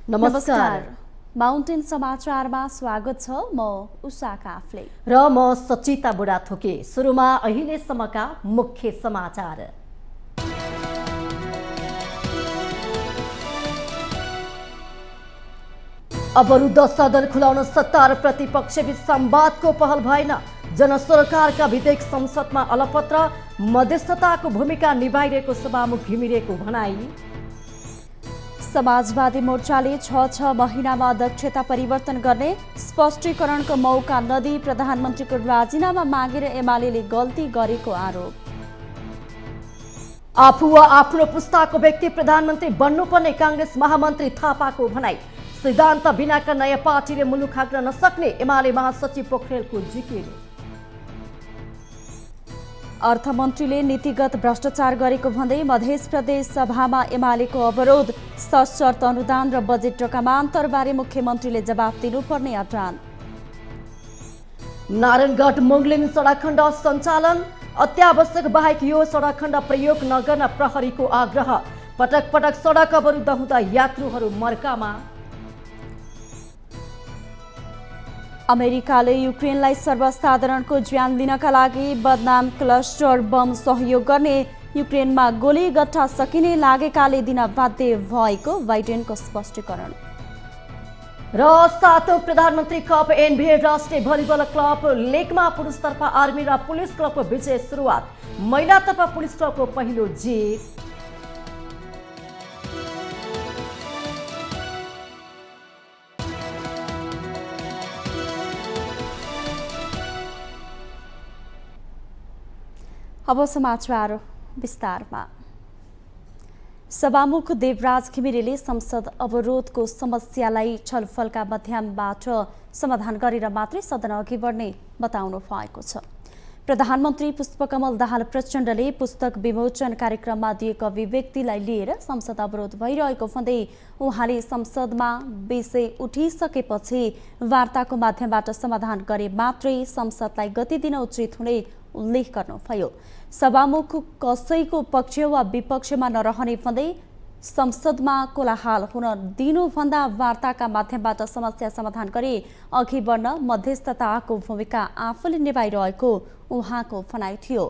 नमस्कार। माउन्टेन समाचारमा स्वागत छ। म उषा काफ्ले र म सचिता बुढाथोकी। सुरुमा अहिलेसम्मका मुख्य समाचार। अवरुद्ध सदन खुलाउन सत्ता र प्रतिपक्षबीच संवादको पहल भएन। जनसरकारका विधेयक संसदमा अलपत्र, मध्यस्थताको भूमिका निभाइरहेको सभामुख घिमिरेको भनाई। समाजवादी मोर्चाले 6 महिनामा अध्यक्षता परिवर्तन गर्ने स्पष्टीकरणको मौका नदिई प्रधानमन्त्रीको राजीनामा मागेर एमाले गल्ती गरेको आरोप। आफू वा आफ्नो पुस्ताको व्यक्ति प्रधानमन्त्री बन्नुपर्ने काङ्ग्रेस महामन्त्री थापाको भनाई। सिद्धान्त बिनाका नयाँ पार्टीले मुलुक हाँक्न नसक्ने एमाले महासचिव पोखरेलको जिकिर। अर्थमन्त्रीले नीतिगत भ्रष्टाचार गरेको भन्दै मध्य प्रदेश सभामा एमालेको अवरोध। सशर्त अनुदान र बजेट रकमा अन्तरबारे मुख्यमन्त्रीले जवाफ दिनुपर्ने आह्वान। नारायणगढ मुङ्गलिङ सडक खण्ड सञ्चालन, अत्यावश्यक बाहेक यो सडक खण्ड प्रयोग नगर्न प्रहरीको आग्रह। पटक पटक सडक अवरुद्ध हुँदा यात्रुहरू मर्कामा। अमेरिकाले युक्रेनलाई सर्वसाधारणको ज्यान लिनका लागि बदनाम क्लस्टर बम सहयोग गर्ने, युक्रेनमा गोलीगट्टा सकिने लागेकाले दिन बाध्य भएको बाइडेनको स्पष्टीकरण। र 7औं प्रधानमन्त्री कप एनबिए राष्ट्रिय भलिबल क्लब लेकमा पुरुषतर्फ आर्मी र पुलिस क्लबको विजय सुरुवात। महिलातर्फ पुलिस क्लबको पहिलो जित। अब समाचार विस्तारमा। सभामुख देवराज घिमिरेले संसद अवरोधको समस्यालाई छलफलका माध्यमबाट समाधान गरेर मात्रै सदन अघि बढ्ने बताउनु भएको छ। प्रधानमन्त्री पुष्पकमल दाहाल प्रचण्डले पुस्तक विमोचन कार्यक्रममा दिएको अभिव्यक्तिलाई लिएर संसद अवरोध भइरहेको भन्दै उहाँले संसदमा विषय उठिसकेपछि वार्ताको माध्यमबाट समाधान गरे मात्रै संसदलाई गति दिन उचित हुने उल्लेख गर्नुभयो। सभामुख कसैको पक्ष वा विपक्षमा नरहने भन्दै संसदमा कोलाहल हुन दिनुभन्दा वार्ताका माध्यमबाट समस्या समाधान गरी अघि बढ्न मध्यस्थताको भूमिका आफूले निभाइरहेको उहाँको भनाइ थियो।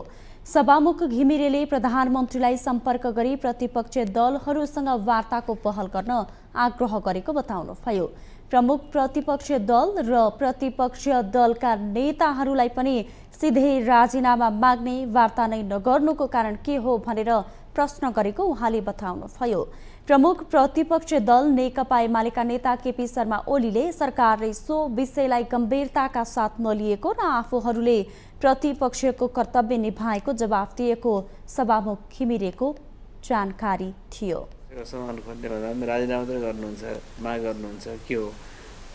सभामुख घिमिरेले प्रधानमन्त्रीलाई सम्पर्क गरी प्रतिपक्षीय दलहरूसँग वार्ताको पहल गर्न आग्रह गरेको बताउनुभयो। प्रमुख प्रतिपक्षीय दल र प्रतिपक्षीय दलका नेताहरूलाई पनि सिधै राजीनामा माग्ने, वार्ता नै नगर्नुको कारण के हो भनेर प्रश्न गरेको उहाँले बताउनुभयो। प्रमुख प्रतिपक्षीय दल नेकपा एमालेका नेता केपी शर्मा ओलीले सरकारले सो विषयलाई गम्भीरताका साथ नलिएको र आफूहरूले प्रतिपक्षको कर्तव्य निभाएको जवाफ दिएको सभामुख घिमिरेको जानकारी थियो। समान खोज्ने भन्दा राजीनामा मात्रै गर्नुहुन्छ, माग गर्नुहुन्छ के हो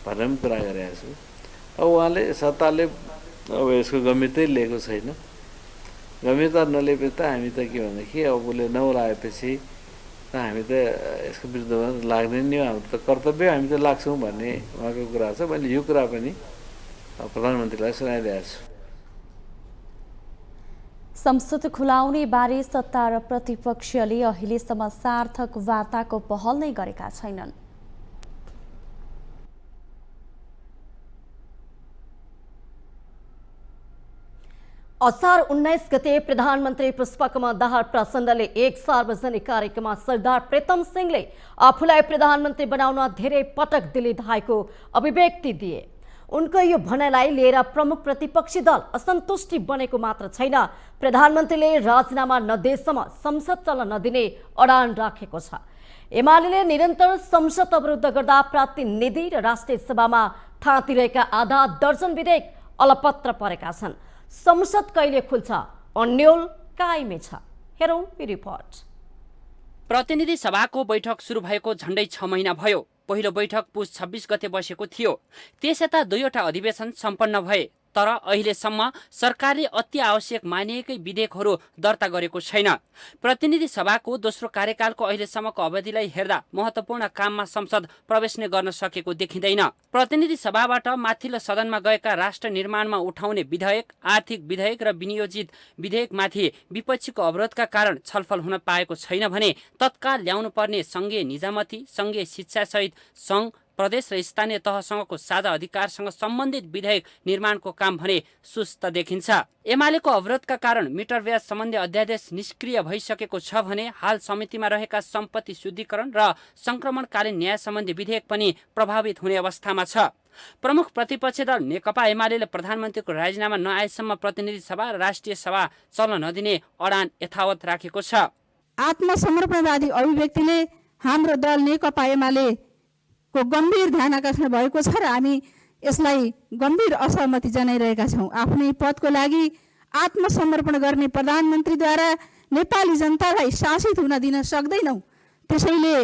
भनेर पनि कुरा गरेको छु। अब उहाँले सत्ताले अब यसको गम्भीरतै लिएको छैन। गम्भीरता नलिएपछि त हामी त के भनेदेखि अब उसले नबोलाएपछि त हामी त यसको विरुद्धमा लाग्ने नि हो। हाम्रो त कर्तव्य, हामी त लाग्छौँ भन्ने उहाँको कुरा छ। मैले यो कुरा पनि प्रधानमन्त्रीलाई सुनाइदिएको छु। संसद खुलाउने बारे सत्ता र प्रतिपक्षले अहिलेसम्म सार्थक वार्ताको पहल नै गरेका छैनन्। असार 19 गते प्रधानमन्त्री पुष्पकमल दाहाल प्रचण्डले एक सार्वजनिक कार्यक्रममा सरदार प्रीतम सिंहले आफूलाई प्रधानमन्त्री बनाउन धेरै पटक दिल्ली धाएको अभिव्यक्ति दिए। उनको यो भनाइलाई लिएर प्रमुख प्रतिपक्षी दल असन्तुष्टि बनेको मात्र छैन, प्रधानमन्त्रीले राजीनामा नदिएसम्म संसद चल्न नदिने अडान राखेको छ। एमाले निरन्तर संसद अवरुद्ध गर्दा प्रतिनिधि र राष्ट्रिय सभामा थाँतिरहेका आधा दर्जन विधेयक अलपत्र परेका छन्। संसद कहिले खुल्छ अन्यल कायमै छ। हेरौं यो रिपोर्ट। प्रतिनिधि सभाको बैठक सुरु भएको झण्डै 6 महिना भयो। पहिलो बैठक पुस 26 गते बसेको थियो। त्यसयता दुईवटा अधिवेशन सम्पन्न भए। तर अहिलेसम्म सरकारले अति आवश्यक मानिएकै विधेयकहरू दर्ता गरेको छैन। प्रतिनिधि सभाको दोस्रो कार्यकालको अहिलेसम्मको अवधिलाई हेर्दा महत्त्वपूर्ण काममा संसद प्रवेश नै गर्न सकेको देखिँदैन। प्रतिनिधि सभाबाट माथिल्लो सदनमा गएका राष्ट्र निर्माणमा उठाउने विधेयक, आर्थिक विधेयक र विनियोजित विधेयकमाथि विपक्षीको अवरोधका कारण छलफल हुन पाएको छैन भने तत्काल ल्याउनु पर्ने सङ्घीय निजामती, सङ्घीय शिक्षा सहित सङ्घ, प्रदेश र स्थानीय तहसँगको साझा अधिकारसँग सम्बन्धित विधेयक निर्माणको काम भने सुस्त देखिन्छ। एमालेको अवरोधका कारण मिटर ब्याज सम्बन्धी अध्यादेश निष्क्रिय भइसकेको छ भने हाल समितिमा रहेका सम्पत्ति शुद्धिकरण र संक्रमणकालीन न्याय सम्बन्धी विधेयक पनि प्रभावित हुने अवस्थामा छ। प्रमुख प्रतिपक्षी दल नेकपा एमाले प्रधानमन्त्रीको राजीनामा नआएसम्म प्रतिनिधि सभा र राष्ट्रिय सभा चल्न नदिने अडान यथावत राखेको छ। आत्मसमर्पणवादी अभिव्यक्तिले हाम्रो दल नेकपा एमाले को गम्भीर ध्यान आकर्षण भएको छ र हामी यसलाई गम्भीर असहमति जनाइरहेका छौँ। आफ्नै पदको लागि आत्मसमर्पण गर्ने प्रधानमन्त्रीद्वारा नेपाली जनतालाई शासित हुन दिन सक्दैनौँ। त्यसैले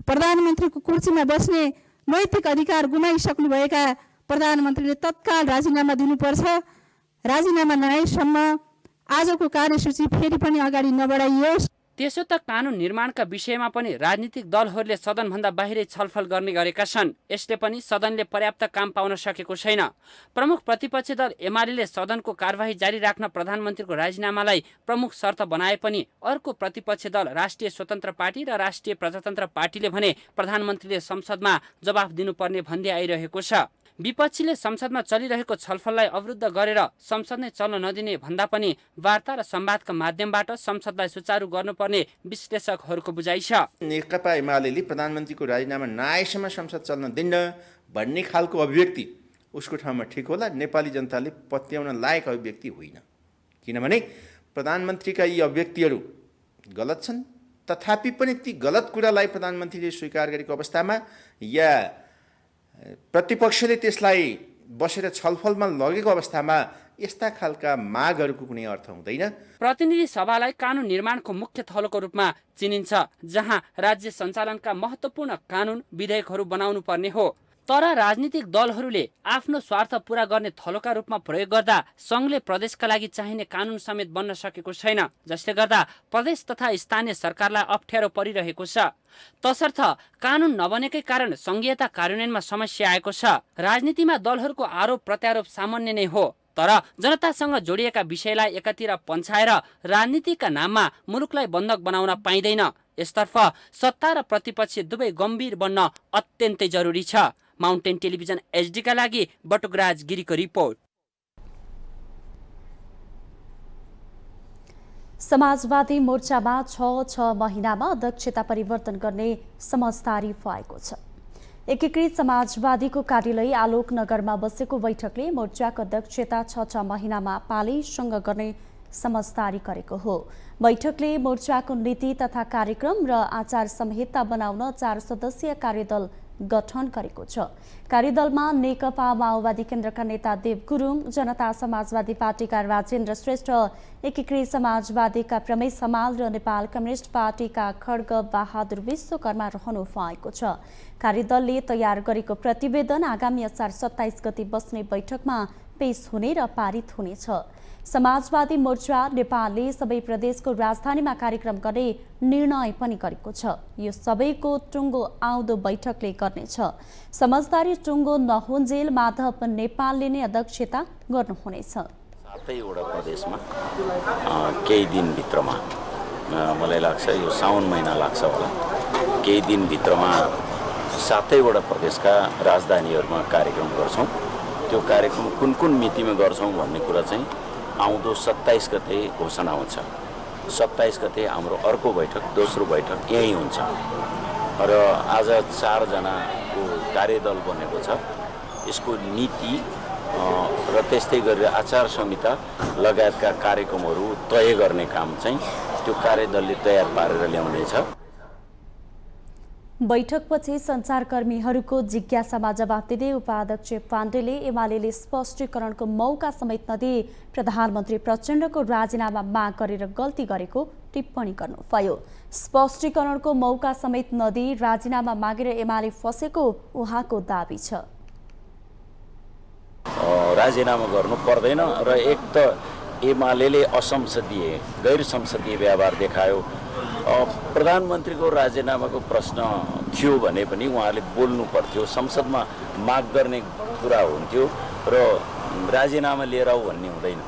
प्रधानमन्त्रीको कुर्सीमा बस्ने नैतिक अधिकार गुमाइसक्नुभएका प्रधानमन्त्रीले तत्काल राजीनामा दिनुपर्छ। राजीनामा नआएसम्म आजको कार्यसूची फेरि पनि अगाडि नबढाइयोस्। त्यसो त कानुन निर्माणका विषयमा पनि राजनीतिक दलहरूले सदनभन्दा बाहिरै छलफल गर्ने गरेका छन्। यसले पनि सदनले पर्याप्त काम पाउन सकेको छैन। प्रमुख प्रतिपक्षी दल एमाले सदनको कार्यवाही जारी राख्न प्रधानमन्त्रीको राजीनामालाई प्रमुख शर्त बनाए पनि अर्को प्रतिपक्षी दल राष्ट्रिय स्वतन्त्र पार्टी र राष्ट्रिय प्रजातन्त्र पार्टीले भने प्रधानमन्त्रीले संसदमा जवाफ दिनुपर्ने भन्दै आइरहेको छ। विपक्षीले संसदमा चलिरहेको छलफललाई अवरुद्ध गरेर संसद नै चल्न नदिने भन्दा पनि वार्ता र संवादका माध्यमबाट संसदलाई सुचारू गर्नुपर्ने विश्लेषकहरूको बुझाइ छ। नेकपा एमालेले प्रधानमन्त्रीको राजीनामा नआएसम्म संसद चल्न दिन्न भन्ने खालको अभिव्यक्ति उसको ठाउँमा ठिक होला। नेपाली जनताले पत्याउन लायक अभिव्यक्ति होइन, किनभने प्रधानमन्त्रीका यी अभिव्यक्तिहरू गलत छन्। तथापि पनि ती गलत कुरालाई प्रधानमन्त्रीले स्वीकार गरेको अवस्थामा या प्रतिपक्षले त्यसलाई बसेर छलफलमा लगेको अवस्थामा यस्ता खालका मागहरूको कुनै अर्थ हुँदैन। प्रतिनिधि सभालाई कानुन निर्माणको मुख्य थलोको रूपमा चिनिन्छ, जहाँ राज्य सञ्चालनका महत्त्वपूर्ण कानुन विधेयकहरू बनाउनु पर्ने हो। तर राजनीतिक दलहरूले आफ्नो स्वार्थ पूरा गर्ने थलोका रूपमा प्रयोग गर्दा सङ्घले प्रदेशका लागि चाहिने कानुन समेत बन्न सकेको छैन, जसले गर्दा प्रदेश तथा स्थानीय सरकारलाई अप्ठ्यारो परिरहेको छ। तसर्थ कानुन नबनेकै कारण सङ्घीयता कार्यान्वयनमा समस्या आएको छ। राजनीतिमा दलहरूको आरोप प्रत्यारोप सामान्य नै हो, तर जनतासँग जोडिएका विषयलाई एकातिर पन्छाएर राजनीतिका नाममा मुलुकलाई बन्धक बनाउन पाइँदैन। यसतर्फ सत्ता र प्रतिपक्ष दुवै गम्भीर बन्न अत्यन्तै जरुरी छ। माउन्टेन टेलिभिजन एचडीका लागि बटुकराज गिरीको रिपोर्ट। समाजवादी मोर्चामा 6 महिनामा अध्यक्षता परिवर्तन गर्ने समझदारी भएको छ। एकीकृत समाजवादीको कार्यालय आलोकनगरमा बसेको बैठकले मोर्चाको अध्यक्षता 6 महिनामा पालैसँग गर्ने समझदारी गरेको हो। बैठकले मोर्चाको नीति तथा कार्यक्रम र आचार संहिता बनाउन 4 सदस्यीय कार्यदल गठन गरेको छ। कार्यदलमा नेकपा माओवादी केन्द्रका नेता देव गुरुङ, जनता समाजवादी पार्टीका राजेन्द्र श्रेष्ठ, एकीकृत समाजवादीका प्रमेश हमाल र नेपाल कम्युनिस्ट पार्टीका खड्ग बहादुर विश्वकर्मा रहनु भएको छ। कार्यदलले तयार गरेको प्रतिवेदन आगामी असार 27 गते बस्ने बैठकमा पेश हुने र पारित हुनेछ। समाजवादी मोर्चा नेपालले सबै प्रदेशको राजधानीमा कार्यक्रम गर्ने निर्णय पनि गरेको छ। यो सबैको टुङ्गो आउँदो बैठकले गर्नेछ। समझदारी टुङ्गो नहुन्जेल माधव नेपालले नै अध्यक्षता गर्नुहुनेछ। 7 वटा प्रदेशमा केही दिनभित्रमा, मलाई लाग्छ यो साउन महिना लाग्छ होला, केही दिनभित्रमा 7 वटा प्रदेशका राजधानीहरूमा कार्यक्रम गर्छौँ। त्यो कार्यक्रम कुन कुन मितिमा गर्छौँ भन्ने कुरा चाहिँ आउँदो 27 गते घोषणा हुन्छ। 27 गते हाम्रो अर्को बैठक, दोस्रो बैठक यहीँ हुन्छ र आज 4 जनाको कार्यदल बनेको छ। यसको नीति र त्यस्तै गरेर आचार संहिता लगायतका कार्यक्रमहरू तय गर्ने काम चाहिँ त्यो कार्यदलले तयार पारेर ल्याउनेछ। बैठकपछि सञ्चारकर्मीहरूको जिज्ञासामा जवाफ दिँदै उपाध्यक्ष पाण्डेले एमाले स्पष्टीकरणको मौका समेत नदिई प्रधानमन्त्री प्रचण्डको राजीनामा माग गरेर गल्ती गरेको टिप्पणी गर्नुभयो। स्पष्टीकरणको मौका समेत नदिई राजीनामा मागेर एमाले फसेको उहाँको दाबी छ। राजीनामा गर्नु पर्दैन र एक त एमाले असंसदीय गैर संसदीय व्यवहार देखायो। प्रधानमन्त्रीको राजीनामाको प्रश्न थियो भने पनि उहाँले बोल्नु पर्थ्यो, संसदमा माग गर्ने कुरा हुन्थ्यो र राजीनामा लिएर आऊ भन्ने हुँदैन।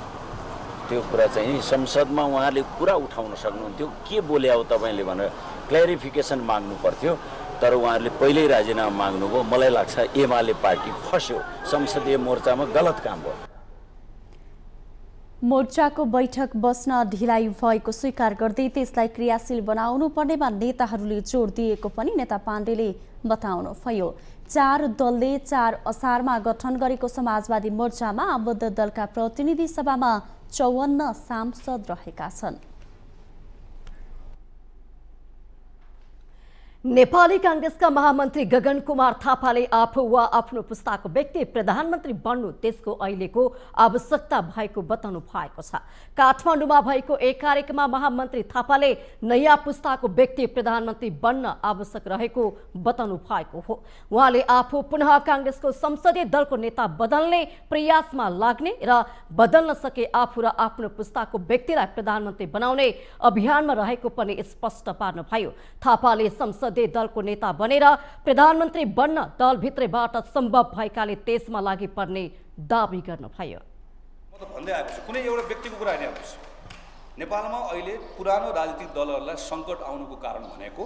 त्यो कुरा चाहिँ संसदमा उहाँले कुरा उठाउन सक्नुहुन्थ्यो, के बोले हो तपाईँले भनेर क्ल्यारिफिकेसन माग्नु पर्थ्यो। तर उहाँहरूले पहिल्यै राजीनामा माग्नुभयो। मलाई लाग्छ एमाले पार्टी फस्यो, संसदीय मोर्चामा गलत काम भयो। मोर्चाको बैठक बस्न ढिलाइ भएको स्वीकार गर्दै त्यसलाई क्रियाशील बनाउनु पर्नेमा नेताहरूले जोड दिएको पनि नेता पाण्डेले बताउनुभयो। 4 दलले 4 असारमा गठन गरेको समाजवादी मोर्चामा आबद्ध दलका प्रतिनिधि सभामा 54 सांसद रहेका छन्। नेपाली कांग्रेसका महामन्त्री गगन कुमार थापाले आफू वा आफ्नो पुस्ताको व्यक्ति प्रधानमन्त्री बन्नु त्यसको अहिलेको आवश्यकता भएको बताउनु भएको छ। काठमाडौँमा भएको एक कार्यक्रममा महामन्त्री थापाले नयाँ पुस्ताको व्यक्ति प्रधानमन्त्री बन्न आवश्यक रहेको बताउनु भएको हो। उहाँले आफू पुनः कांग्रेसको संसदीय दलको नेता बदल्ने प्रयासमा लाग्ने र बदल्न सके आफू र आफ्नो पुस्ताको व्यक्तिलाई प्रधानमन्त्री बनाउने अभियानमा रहेको पनि स्पष्ट पार्नुभयो। थापाले संसदीय दलको नेता बनेर प्रधानमन्त्री बन्न दलभित्रैबाट सम्भव भएकाले त्यसमा लागि पर्ने दाबी गर्नुभयो। म त भन्दै आएको छु, कुनै एउटा व्यक्तिको कुरा हैन आएको छु। नेपालमा अहिले पुरानो राजनीतिक दलहरूलाई सङ्कट आउनुको कारण भनेको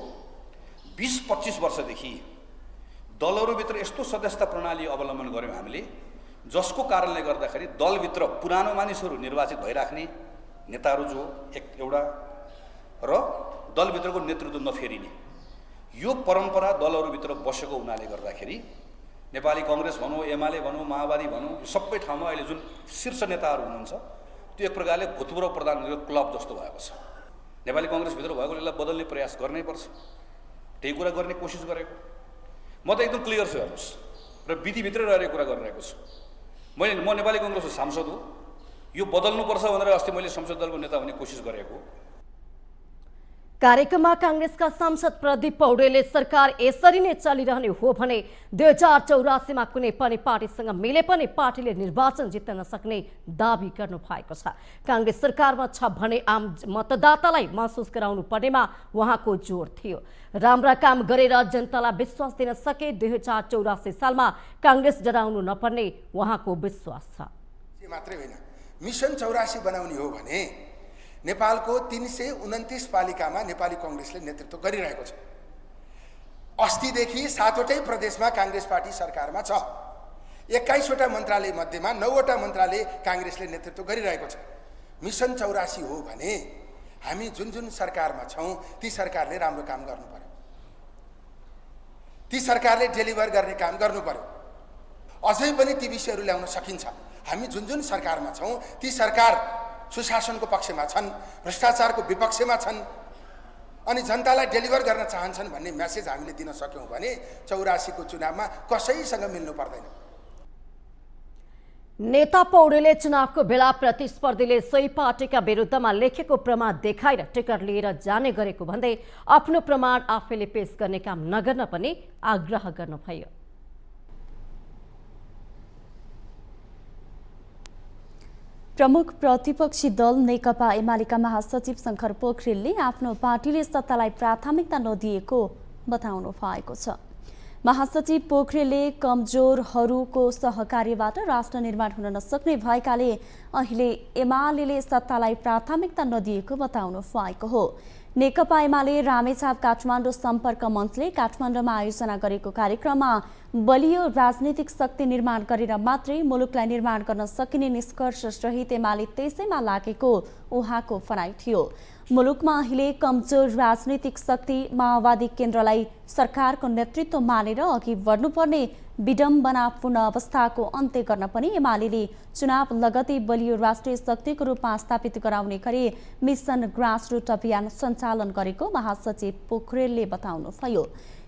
20-25 वर्षदेखि दलहरूभित्र यस्तो सदस्यता प्रणाली अवलम्बन गर्यौँ हामीले, जसको कारणले गर्दाखेरि दलभित्र पुरानो मानिसहरू निर्वाचित भइराख्ने नेताहरू जो एउटा र दलभित्रको नेतृत्व नफेरिने, यो परम्परा दलहरूभित्र बसेको हुनाले गर्दाखेरि नेपाली कांग्रेस भनौँ, एमाले भनौँ, माओवादी भनौँ, यो सबै ठाउँमा अहिले जुन शीर्ष नेताहरू हुनुहुन्छ त्यो एक प्रकारले भूतपूर्व प्रधानमन्त्रीको क्लब जस्तो भएको छ। नेपाली कांग्रेसभित्र भएको यसलाई बदल्ने प्रयास गर्नै पर्छ, त्यही कुरा गर्ने कोसिस गरेको। म त एकदम क्लियर छु हेर्नुहोस्, र विधिभित्रै रहेर कुरा गरिरहेको छु। म नेपाली कांग्रेसको सांसद हो, यो बदल्नुपर्छ भनेर अस्ति मैले संसद दलको नेता हुने कोसिस गरेको। कार्यक्रममा कांग्रेसका सांसद प्रदीप पौडेलले सरकार यसरी नै चलिरहने हो भने 2084मा कुनै पनि पार्टीसँग मिले पनि पार्टीले निर्वाचन जित्न नसक्ने दाबी गर्नु भएको छ। कांग्रेस सरकारमा छ भने आम मतदातालाई महसुस गराउनु पर्नेमा उहाँको जोड थियो। राम्रा काम गरेर जनतालाई विश्वास दिन सके 2084 सालमा कांग्रेस डराउनु नपर्ने उहाँको विश्वास छ। मात्रै होइन, मिसन 84 बनाउने हो भने नेपालको 329 पालिकामा नेपाली कांग्रेसले नेतृत्व गरिरहेको छ। अस्तिदेखि 7वटै प्रदेशमा कांग्रेस पार्टी सरकारमा छ। 21वटा मन्त्रालय मध्येमा 9वटा मन्त्रालय कांग्रेसले नेतृत्व गरिरहेको छ। मिसन 84 हो भने हामी जुन जुन सरकारमा छौँ ती सरकारले राम्रो काम गर्नु पर्यो, ती सरकारले डेलिभर गर्ने काम गर्नु पर्यो। अझै पनि ती विषयहरू ल्याउन सकिन्छ। हामी जुन जुन सरकारमा छौँ ती सरकार सुशासनको पक्षमा छन्, भ्रष्टाचारको विपक्षमा छन् अनि जनतालाई डेलिभर गर्न चाहन्छन् भन्ने मेसेज हामीले दिन सक्यौँ भने 84 को चुनावमा कसैसँग मिल्नु पर्दैन। नेता पौडेलले चुनावको बेला प्रतिस्पर्धीले सोही पार्टीका विरुद्धमा लेखेको प्रमाण देखाएर टिकट लिएर जाने गरेको भन्दै आफ्नो प्रमाण आफैले पेश गर्ने काम नगर्न पनि आग्रह गर्नुभयो। प्रमुख प्रतिपक्षी दल नेकपा एमालेका महासचिव शंकर पोखरेलले आफ्नो पार्टीले सत्तालाई प्राथमिकता नदिएको बताउनु भएको छ। महासचिव पोखरेलले कमजोरहरूको सहकार्यबाट राष्ट्र निर्माण हुन नसक्ने भएकाले अहिले एमालेले सत्तालाई प्राथमिकता नदिएको बताउनु भएको हो। नेकपा एमाले रामेछाप काठमाडौँ सम्पर्क मञ्चले काठमाडौँमा आयोजना गरेको कार्यक्रममा बलियो राजनीतिक शक्ति निर्माण गरेर मात्रै मुलुकलाई निर्माण गर्न सकिने निष्कर्ष सहित एमाले त्यसैमा लागेको उहाँको भनाइ थियो। मुलुकमा अहिले कमजोर राजनीतिक शक्ति माओवादी केन्द्रलाई सरकारको नेतृत्व मानेर अघि बढ्नुपर्ने विडम्बनापूर्ण अवस्थाको अन्त्य गर्न पनि एमालेले चुनाव लगतै बलियो राष्ट्रिय शक्तिको रूपमा स्थापित गराउने गरी मिसन ग्रासरुट अभियान सञ्चालन गरेको महासचिव पोखरेलले बताउनुभयो।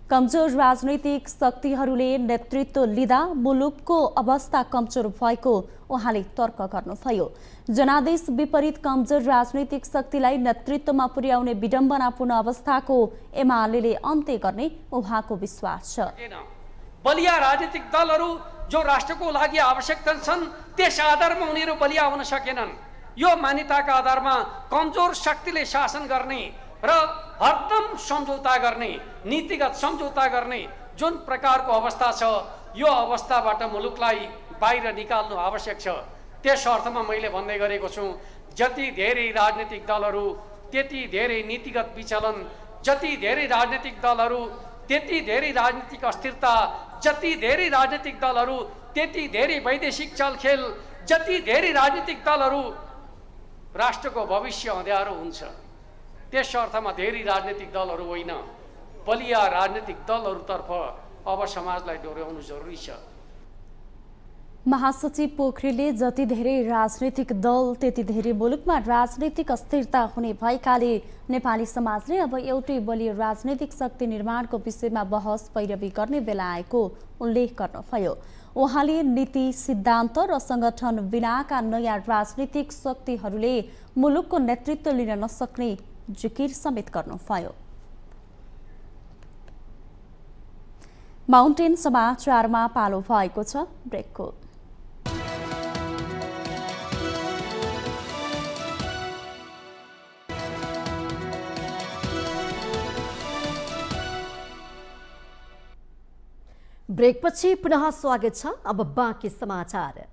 कमजोर राजनैतिक शक्तिहरूले नेतृत्व लिँदा मुलुकको अवस्था कमजोर भएको उहाँले तर्क गर्नुभयो। जनादेश विपरीत कमजोर राजनैतिक शक्तिलाई नेतृत्वमा पुर्याउने विडम्बनापूर्ण अवस्थाको एमालेले अन्त्य गर्ने उहाँको विश्वास छ। बलिया राजनीतिक दलहरू जो राष्ट्रको लागि आवश्यक छन् त्यस आधारमा उनीहरू बलिया हुन सकेनन्। यो मान्यताका आधारमा कमजोर शक्तिले शासन गर्ने र हरदम सम्झौता गर्ने, नीतिगत सम्झौता गर्ने जुन प्रकारको अवस्था छ, यो अवस्थाबाट मुलुकलाई बाहिर निकाल्नु आवश्यक छ। त्यस अर्थमा मैले भन्दै गरेको छु, जति धेरै राजनीतिक दलहरू त्यति धेरै नीतिगत विचलन, जति धेरै राजनीतिक दलहरू त्यति धेरै राजनीतिक अस्थिरता, जति धेरै राजनीतिक दलहरू त्यति धेरै वैदेशिक चलखेल, जति धेरै राजनीतिक दलहरू राष्ट्रको भविष्य अँध्यारो हुन्छ। त्यस अर्थमा धेरै राजनीतिक दलहरू होइन, बलिया राजनीतिक दलहरूतर्फ अब समाजलाई डोर्याउनु जरुरी छ। महासचिव पोखरेलले जति धेरै राजनीतिक दल त्यति धेरै मुलुकमा राजनीतिक अस्थिरता हुने भएकाले नेपाली समाजले अब एउटै बलियो राजनीतिक शक्ति निर्माणको विषयमा बहस पैरवी गर्ने बेला आएको उल्लेख गर्नुभयो। उहाँले नीति, सिद्धान्त र संगठन बिनाका नयाँ राजनीतिक शक्तिहरूले मुलुकको नेतृत्व लिन नसक्ने जिकिर समेत गर्नुभयो। माउन्टेन समाचारमा पालो भएको छ ब्रेकको। ब्रेकपछि पुनः स्वागत छ। अब बाँकी समाचार।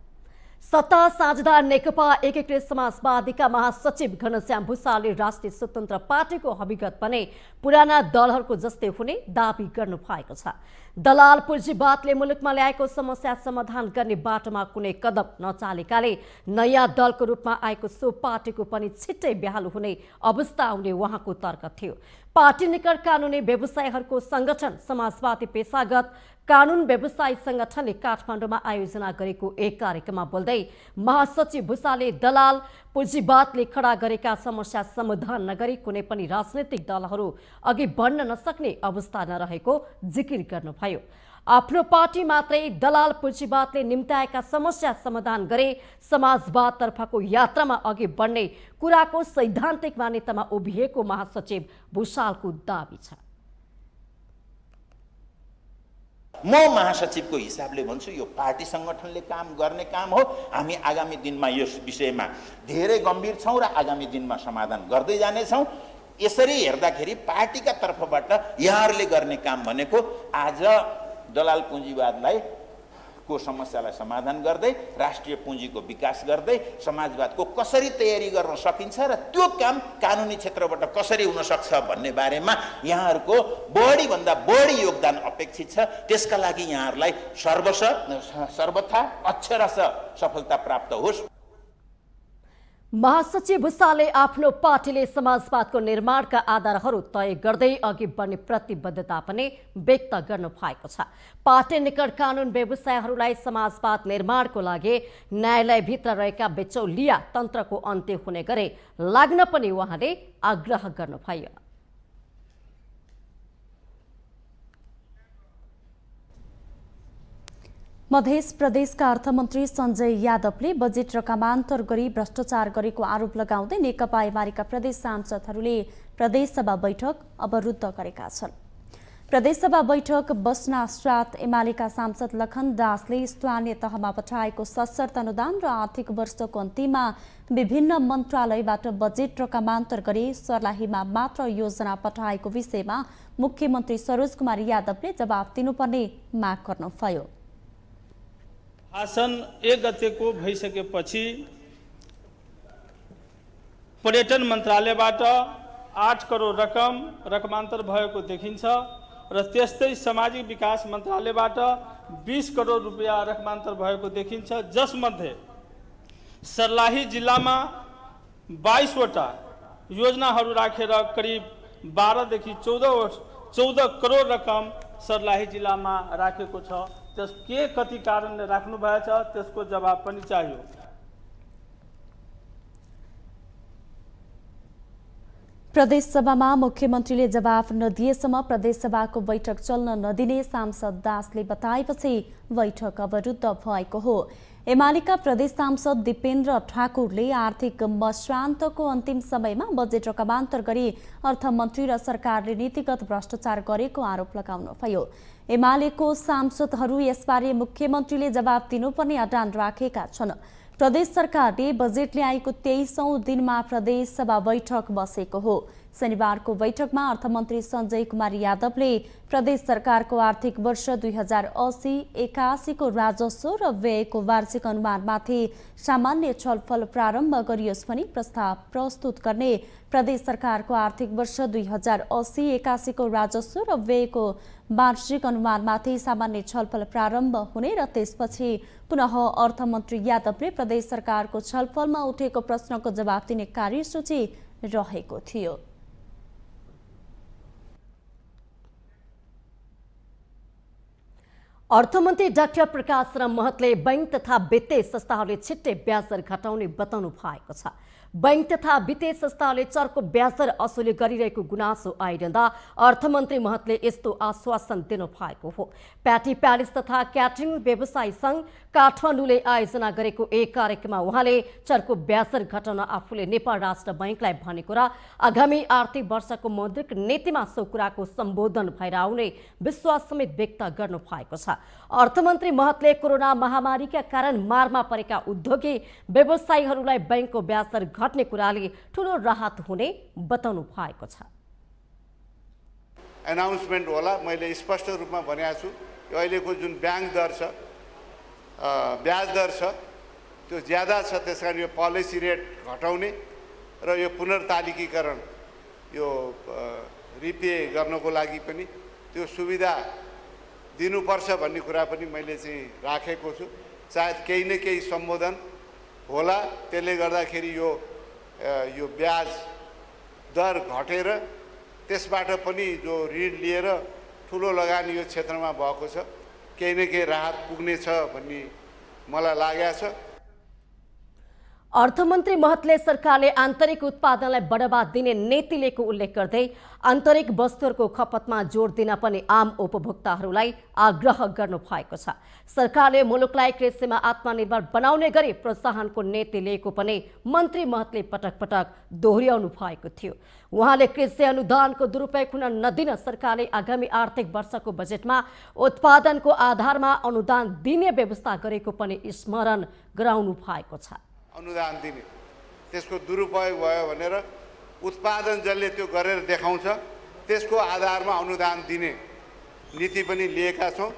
सत्ता साझेदार नेकपा एकीकृत समाजवादीका महासचिव घनश्याम भुसालले राष्ट्रिय स्वतन्त्र पार्टीको हकीकत भने पुराना दलहरूको जस्तै हुने दाबी गर्नु भएको छ। दलाल पुँजीवादले मुलुकमा ल्याएको समस्या समाधान गर्ने बाटोमा कुनै कदम नचालेकाले नयाँ दलको रूपमा आएको सो पार्टीको पनि छिट्टै बेहाल हुने अवस्था आउने उहाँको तर्क थियो। पार्टी निकट कानुनी व्यवसायीहरूको संगठन समाजवादी पेशागत कानुन व्यवसायी संगठनले काठमाडौँमा आयोजना गरेको एक कार्यक्रममा बोल्दै महासचिव भुसालले दलाल पुँजीवादले खडा गरेका समस्या समाधान नगरी कुनै पनि राजनैतिक दलहरू अघि बढ्न नसक्ने अवस्था नरहेको जिकिर गर्नुभयो। आफ्नो पार्टी मात्रै दलाल पुँजीवादले निम्त्याएका समस्या समाधान गरे समाजवादतर्फको यात्रामा अघि बढ्ने कुराको सैद्धान्तिक मान्यतामा उभिएको महासचिव भुसालको दाबी छ। म महासचिवको हिसाबले भन्छु, यो पार्टी संगठनले काम गर्ने काम हो। हामी आगामी दिनमा यस विषयमा धेरै गम्भीर छौँ र आगामी दिनमा समाधान गर्दै जानेछौँ। यसरी हेर्दाखेरि पार्टीका तर्फबाट यहाँहरूले गर्ने काम भनेको आज दलाल पुँजीवादलाई को समस्यालाई समाधान गर्दै राष्ट्रिय पुँजीको विकास गर्दै समाजवादको कसरी तयारी गर्न सकिन्छ र त्यो काम कानुनी क्षेत्रबाट कसरी हुन सक्छ भन्ने बारेमा यहाँहरूको बढीभन्दा बढी योगदान अपेक्षित छ। त्यसका लागि यहाँहरूलाई सर्वथा अक्षरशः सफलता प्राप्त होस्। महासचिव भुसालले आफ्नो पार्टीले समाजवादको निर्माणका आधारहरू तय गर्दै अघि बढ्ने प्रतिबद्धता पनि व्यक्त गर्नु भएको छ। पार्टी निकट कानुन व्यवसायहरूलाई समाजवाद निर्माणको लागि न्यायालयभित्र रहेका बिचौलिया तन्त्रको अन्त्य हुने गरे लाग्न पनि उहाँले आग्रह गर्नुभयो। मध्य प्रदेशका अर्थमन्त्री सञ्जय यादवले बजेट रकमान्तर गरी भ्रष्टाचार गरेको आरोप लगाउँदै नेकपा एमालेका प्रदेश सांसदहरूले प्रदेशसभा बैठक अवरुद्ध गरेका छन्। प्रदेशसभा बैठक बस्नासाथ एमालेका सांसद लखन दासले स्थानीय तहमा पठाएको सशर्त अनुदान र आर्थिक वर्षको अन्तिममा विभिन्न मन्त्रालयबाट बजेट रकमान्तर गरी सर्लाहीमा मात्र योजना पठाएको विषयमा मुख्यमन्त्री सरोज कुमार यादवले जवाफ दिनुपर्ने माग गर्नुभयो। शासन 1 गतेको भइसकेपछि पर्यटन मन्त्रालयबाट 8 करोड रकमान्तर भएको देखिन्छ र त्यस्तै सामाजिक विकास मन्त्रालयबाट 20 करोड रुपैयाँ रकमान्तर भएको देखिन्छ, जसमध्ये सर्लाही जिल्लामा 22 वटा योजनाहरू राखेर करिब 12 देखि 14 करोड रकम सर्लाही जिल्लामा राखेको छ। त्यस के कति कारणले राख्नु भएछ त्यसको जवाब पनि चाहियो। प्रदेशसभामा मुख्यमन्त्रीले जवाफ नदिएसम्म प्रदेशसभाको बैठक चल्न नदिने सांसद दासले बताएपछि बैठक अवरुद्ध भएको हो। एमालेका प्रदेश सांसद दिपेन्द्र ठाकुरले आर्थिक मस्यान्तको अन्तिम समयमा बजेट रकमान्तर गरी अर्थमन्त्री र सरकारले नीतिगत भ्रष्टाचार गरेको आरोप लगाउनुभयो। एमालेको सांसदहरू यसबारे मुख्यमन्त्रीले जवाब दिनुपर्ने अडान राखेका छन्। प्रदेश सरकारले बजेट ल्याएको 23औं दिनमा प्रदेश सभा बैठक बसेको हो। शनिबारको बैठकमा अर्थमन्त्री सञ्जय कुमार यादवले प्रदेश सरकारको आर्थिक वर्ष 2080-81 को राजस्व र व्ययको वार्षिक अनुमानमाथि सामान्य छलफल प्रारम्भ गरियोस् भनी प्रस्ताव प्रस्तुत गर्ने, प्रदेश सरकारको आर्थिक वर्ष 2080-81 को राजस्व र व्ययको वार्षिक अनुमानमाथि सामान्य छलफल प्रारम्भ हुने र त्यसपछि पुनः अर्थमन्त्री यादवले प्रदेश सरकारको छलफलमा उठेको प्रश्नको जवाब दिने कार्यसूची रहेको थियो। अर्थमन्त्री डाक्टर प्रकाश राम महतले बैंक तथा वित्तीय संस्थाहरूले छिट्टै ब्याज दर घटाउने बताउनु भएको छ। बैंक तथा वित्तीय संस्थाहरूले चर्को ब्याज दर असुली गरिरहेको गुनासो आइरहँदा अर्थमन्त्री महतले यस्तो आश्वासन दिनु भएको हो। प्याटी प्यालेस तथा क्याटरिङ व्यवसायी संघ काठमाडौँले आयोजना गरेको एक कार्यक्रममा उहाँले चर्को ब्याज दर घटाउन आफूले नेपाल राष्ट्र बैंकलाई भनेको र आगामी आर्थिक वर्षको मौद्रिक नीतिमा सो कुराको सम्बोधन भएर आउने विश्वास समेत व्यक्त गर्नु भएको छ। अर्थमन्त्री महतले कोरोना महामारीका कारण मारमा परेका उद्योगी व्यवसायीहरूलाई बैंकको ब्याज दर घट्ने कुराले ठूलो राहत हुने बताउनु भएको छ। एनाउन्समेन्ट होला, मैले स्पष्ट रूपमा भनेको छु। यो अहिलेको जुन ब्याङ्क दर छ, ब्याज दर छ, त्यो ज्यादा छ। त्यसकारण यो पोलिसी रेट घटाउने र यो पुनर्तालिकीकरण, यो रिपे गर्नको लागि पनि त्यो सुविधा दिनुपर्छ भन्ने कुरा पनि मैले चाहिँ राखेको छु। सायद केही न केही सम्बोधन होला, त्यसले गर्दाखेरि यो ब्याज दर घटेर त्यसबाट पनि जो ऋण लिएर ठुलो लगानी यो क्षेत्रमा भएको छ, केही न केही राहत पुग्नेछ भन्ने मलाई लागेको छ। अर्थमन्त्री महतले सरकारले आन्तरिक उत्पादनलाई बढावा दिने नीति लिएको उल्लेख गर्दै आन्तरिक वस्तुहरूको खपतमा जोड दिन पनि आम उपभोक्ताहरूलाई आग्रह गर्नु भएको छ। सरकारले मुलुकलाई कृषिमा आत्मनिर्भर बनाउने गरी प्रोत्साहनको नीति लिएको पनि मन्त्री महतले पटक पटक दोहोर्याउनु भएको थियो। उहाँले कृषि अनुदानको दुरुपयोग हुन नदिन सरकारले आगामी आर्थिक वर्षको बजेटमा उत्पादनको आधारमा अनुदान दिने व्यवस्था गरेको पनि स्मरण गराउनु भएको छ। अनुदान दिने, त्यसको दुरुपयोग भयो भनेर उत्पादन जसले त्यो गरेर देखाउँछ त्यसको आधारमा अनुदान दिने नीति पनि लिएका छौँ।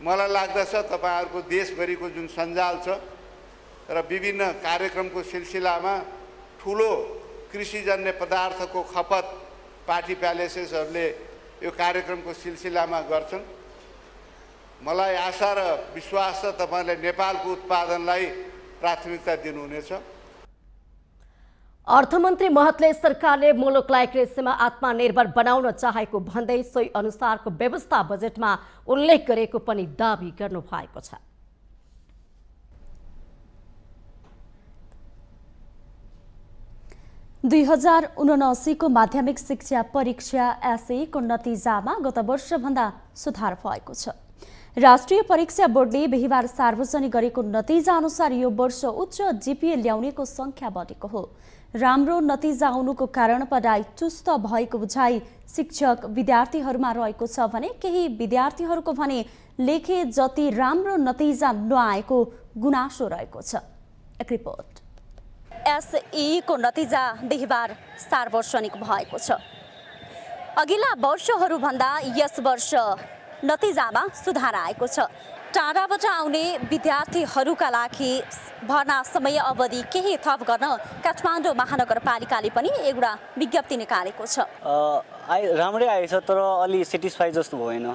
मलाई लाग्दछ तपाईँहरूको देशभरिको जुन सञ्जाल छ र विभिन्न कार्यक्रमको सिलसिलामा ठुलो कृषिजन्य पदार्थको खपत पार्टी प्यालेसेसहरूले यो कार्यक्रमको सिलसिलामा गर्छन्। मलाई आशा र विश्वास छ तपाईँले नेपालको उत्पादनलाई प्राथमिकता दिनुहुनेछ। अर्थमन्त्री महतले सरकारले मुलुकलाई कृषिमा आत्मनिर्भर बनाउन चाहेको भन्दै सोही अनुसारको व्यवस्था बजेटमा उल्लेख गरेको पनि दाबी गर्नु भएको छ। दुई 2079 को माध्यमिक शिक्षा परीक्षा एसई को नतिजामा गत वर्षभन्दा सुधार भएको छ। राष्ट्रिय परीक्षा बोर्डले बिहिबार सार्वजनिक गरेको नतिजा अनुसार यो वर्ष उच्च जीपीए ल्याउनेको संख्या बढेको हो। राम्रो नतिजा आउनुको कारण पढाइ चुस्त भएको बुझाइ शिक्षक विद्यार्थीहरूमा रहेको छ भने केही विद्यार्थीहरूको भने लेखे जति राम्रो नतिजा नआएको गुनासो रहेको छ। एक रिपोर्ट। एसई को नतिजा बिहिबार सार्वजनिक भएको छ। अघिल्ला वर्षहरूभन्दा यस वर्ष नतिजामा सुधार आएको छ। टाढाबाट आउने विद्यार्थीहरूका लागि भर्ना समय अवधि केही थप गर्न काठमाडौँ महानगरपालिकाले पनि एउटा विज्ञप्ति निकालेको छ। राम्रै आएछ, तर अलि सेटिस्फाई जस्तो भएन,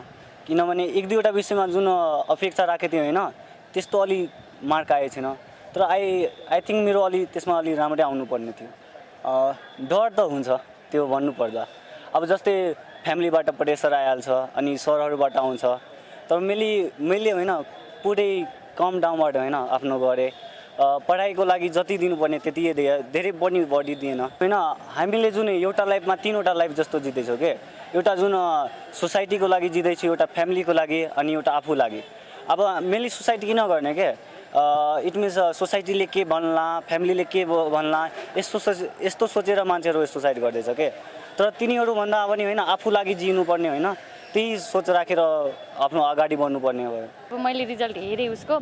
किनभने एक दुईवटा विषयमा जुन अपेक्षा राखेको थियो होइन त्यस्तो अलि मार्क आएको छैन। तर आई थिङ्क मेरो अलि त्यसमा अलि राम्रै आउनुपर्ने थियो। डर त हुन्छ त्यो भन्नुपर्दा, अब जस्तै फ्यामिलीबाट प्रेसर आइहाल्छ अनि सरहरूबाट आउँछ। तर मैले होइन पुरै कम डाउनबाट होइन आफ्नो गरेँ। पढाइको लागि जति दिनुपर्ने त्यति धेरै पनि बढी दिएन होइन। हामीले जुन एउटा लाइफमा तीनवटा लाइफ जस्तो जित्दैछौँ के, एउटा जुन सोसाइटीको लागि जित्दैछु, एउटा फ्यामिलीको लागि अनि एउटा आफू लागि। अब मैले सोसाइटी किन गर्ने के, इट मिन्स सोसाइटीले के भन्ला, फ्यामिलीले के भन्ला, यस्तो सोचेर मान्छेहरू सुसाइड गर्दैछ के। तर तिनीहरूभन्दा पनि होइन, आफू लागि जिउनुपर्ने होइन, त्यही सोच राखेर आफ्नो अगाडि बढ्नुपर्ने हो। मैले रिजल्ट हेरेँ उसको,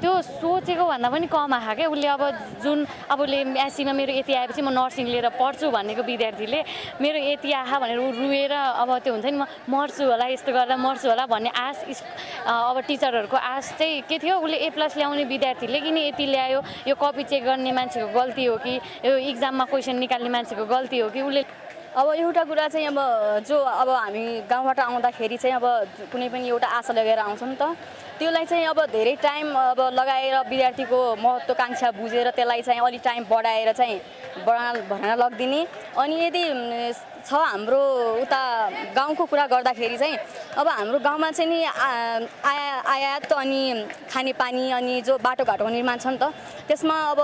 त्यो सोचेको भन्दा पनि कम आएको क्या। उसले अब जुन अबले एसीमा मेरो यति आएपछि म नर्सिङ लिएर पढ्छु भनेको विद्यार्थीले मेरो यति आहा भनेर ऊ रुएर अब त्यो हुन्छ नि म मर्छु होला, यस्तो गर्दा मर्छु होला भन्ने आश अब टिचरहरूको आश चाहिँ के थियो, उसले A+ ल्याउने विद्यार्थीले किन यति ल्यायो, यो कपी चेक गर्ने मान्छेको गल्ती हो कि यो इक्जाममा क्वेसन निकाल्ने मान्छेको गल्ती हो कि। उसले अब एउटा कुरा चाहिँ अब जो अब हामी गाउँबाट आउँदाखेरि चाहिँ अब कुनै पनि एउटा आशा लगेर आउँछौँ नि त, त्यसलाई चाहिँ अब धेरै टाइम अब लगाएर विद्यार्थीको महत्त्वाकांक्षा बुझेर त्यसलाई चाहिँ अलि टाइम बढाएर चाहिँ भर्ना लगिदिने। अनि यदि छ हाम्रो उता गाउँको कुरा गर्दाखेरि चाहिँ अब हाम्रो गाउँमा चाहिँ नि आयात अनि खानेपानी अनि जो बाटोघाटोको निर्माण छ नि त, त्यसमा अब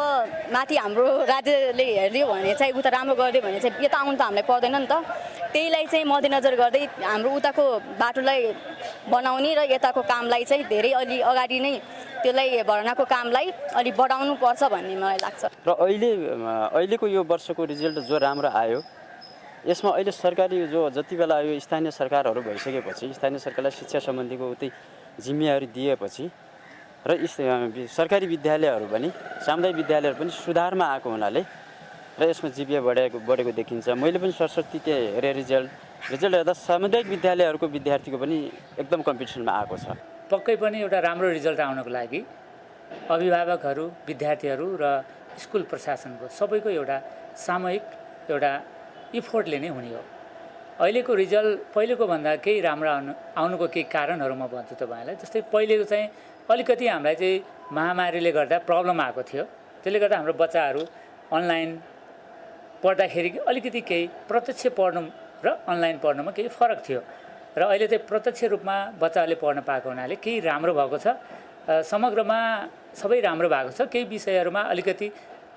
माथि हाम्रो राज्यले हेरिदियो भने चाहिँ उता राम्रो गरिदियो भने चाहिँ यता आउनु त हामीलाई पर्दैन नि त। त्यहीलाई चाहिँ मध्यनजर गर्दै हाम्रो उताको बाटोलाई बनाउने र यताको कामलाई चाहिँ धेरै अलि अगाडि नै त्यसलाई भर्नाको कामलाई अलि बढाउनु पर्छ भन्ने मलाई लाग्छ। र अहिलेको यो वर्षको रिजल्ट जो राम्रो आयो, यसमा अहिले सरकारी जो जति बेला यो स्थानीय सरकारहरू भइसकेपछि, स्थानीय सरकारलाई शिक्षा सम्बन्धीको उतै जिम्मेवारी दिएपछि र सरकारी विद्यालयहरू पनि सामुदायिक विद्यालयहरू पनि सुधारमा आएको हुनाले र यसमा जिपिए बढेको देखिन्छ। मैले पनि सरस्वती हेरेँ रिजल्ट हेर्दा सामुदायिक विद्यालयहरूको विद्यार्थीको पनि एकदम कम्पिटिसनमा आएको छ। पक्कै पनि एउटा राम्रो रिजल्ट आउनको लागि अभिभावकहरू, विद्यार्थीहरू र स्कुल प्रशासनको सबैको एउटा सामूहिक एउटा इफोर्टले नै हुने हो। अहिलेको रिजल्ट पहिलेको भन्दा केही राम्रो आउनुको केही कारणहरू म भन्छु तपाईँलाई। जस्तै पहिलेको चाहिँ अलिकति हामीलाई चाहिँ महामारीले गर्दा प्रब्लम आएको थियो, त्यसले गर्दा हाम्रो बच्चाहरू अनलाइन पढ्दाखेरि अलिकति केही प्रत्यक्ष पढ्नु र अनलाइन पढ्नुमा केही फरक थियो र अहिले चाहिँ प्रत्यक्ष रूपमा बच्चाहरूले पढ्न पाएको हुनाले केही राम्रो भएको छ। समग्रमा सबै राम्रो भएको छ। केही विषयहरूमा अलिकति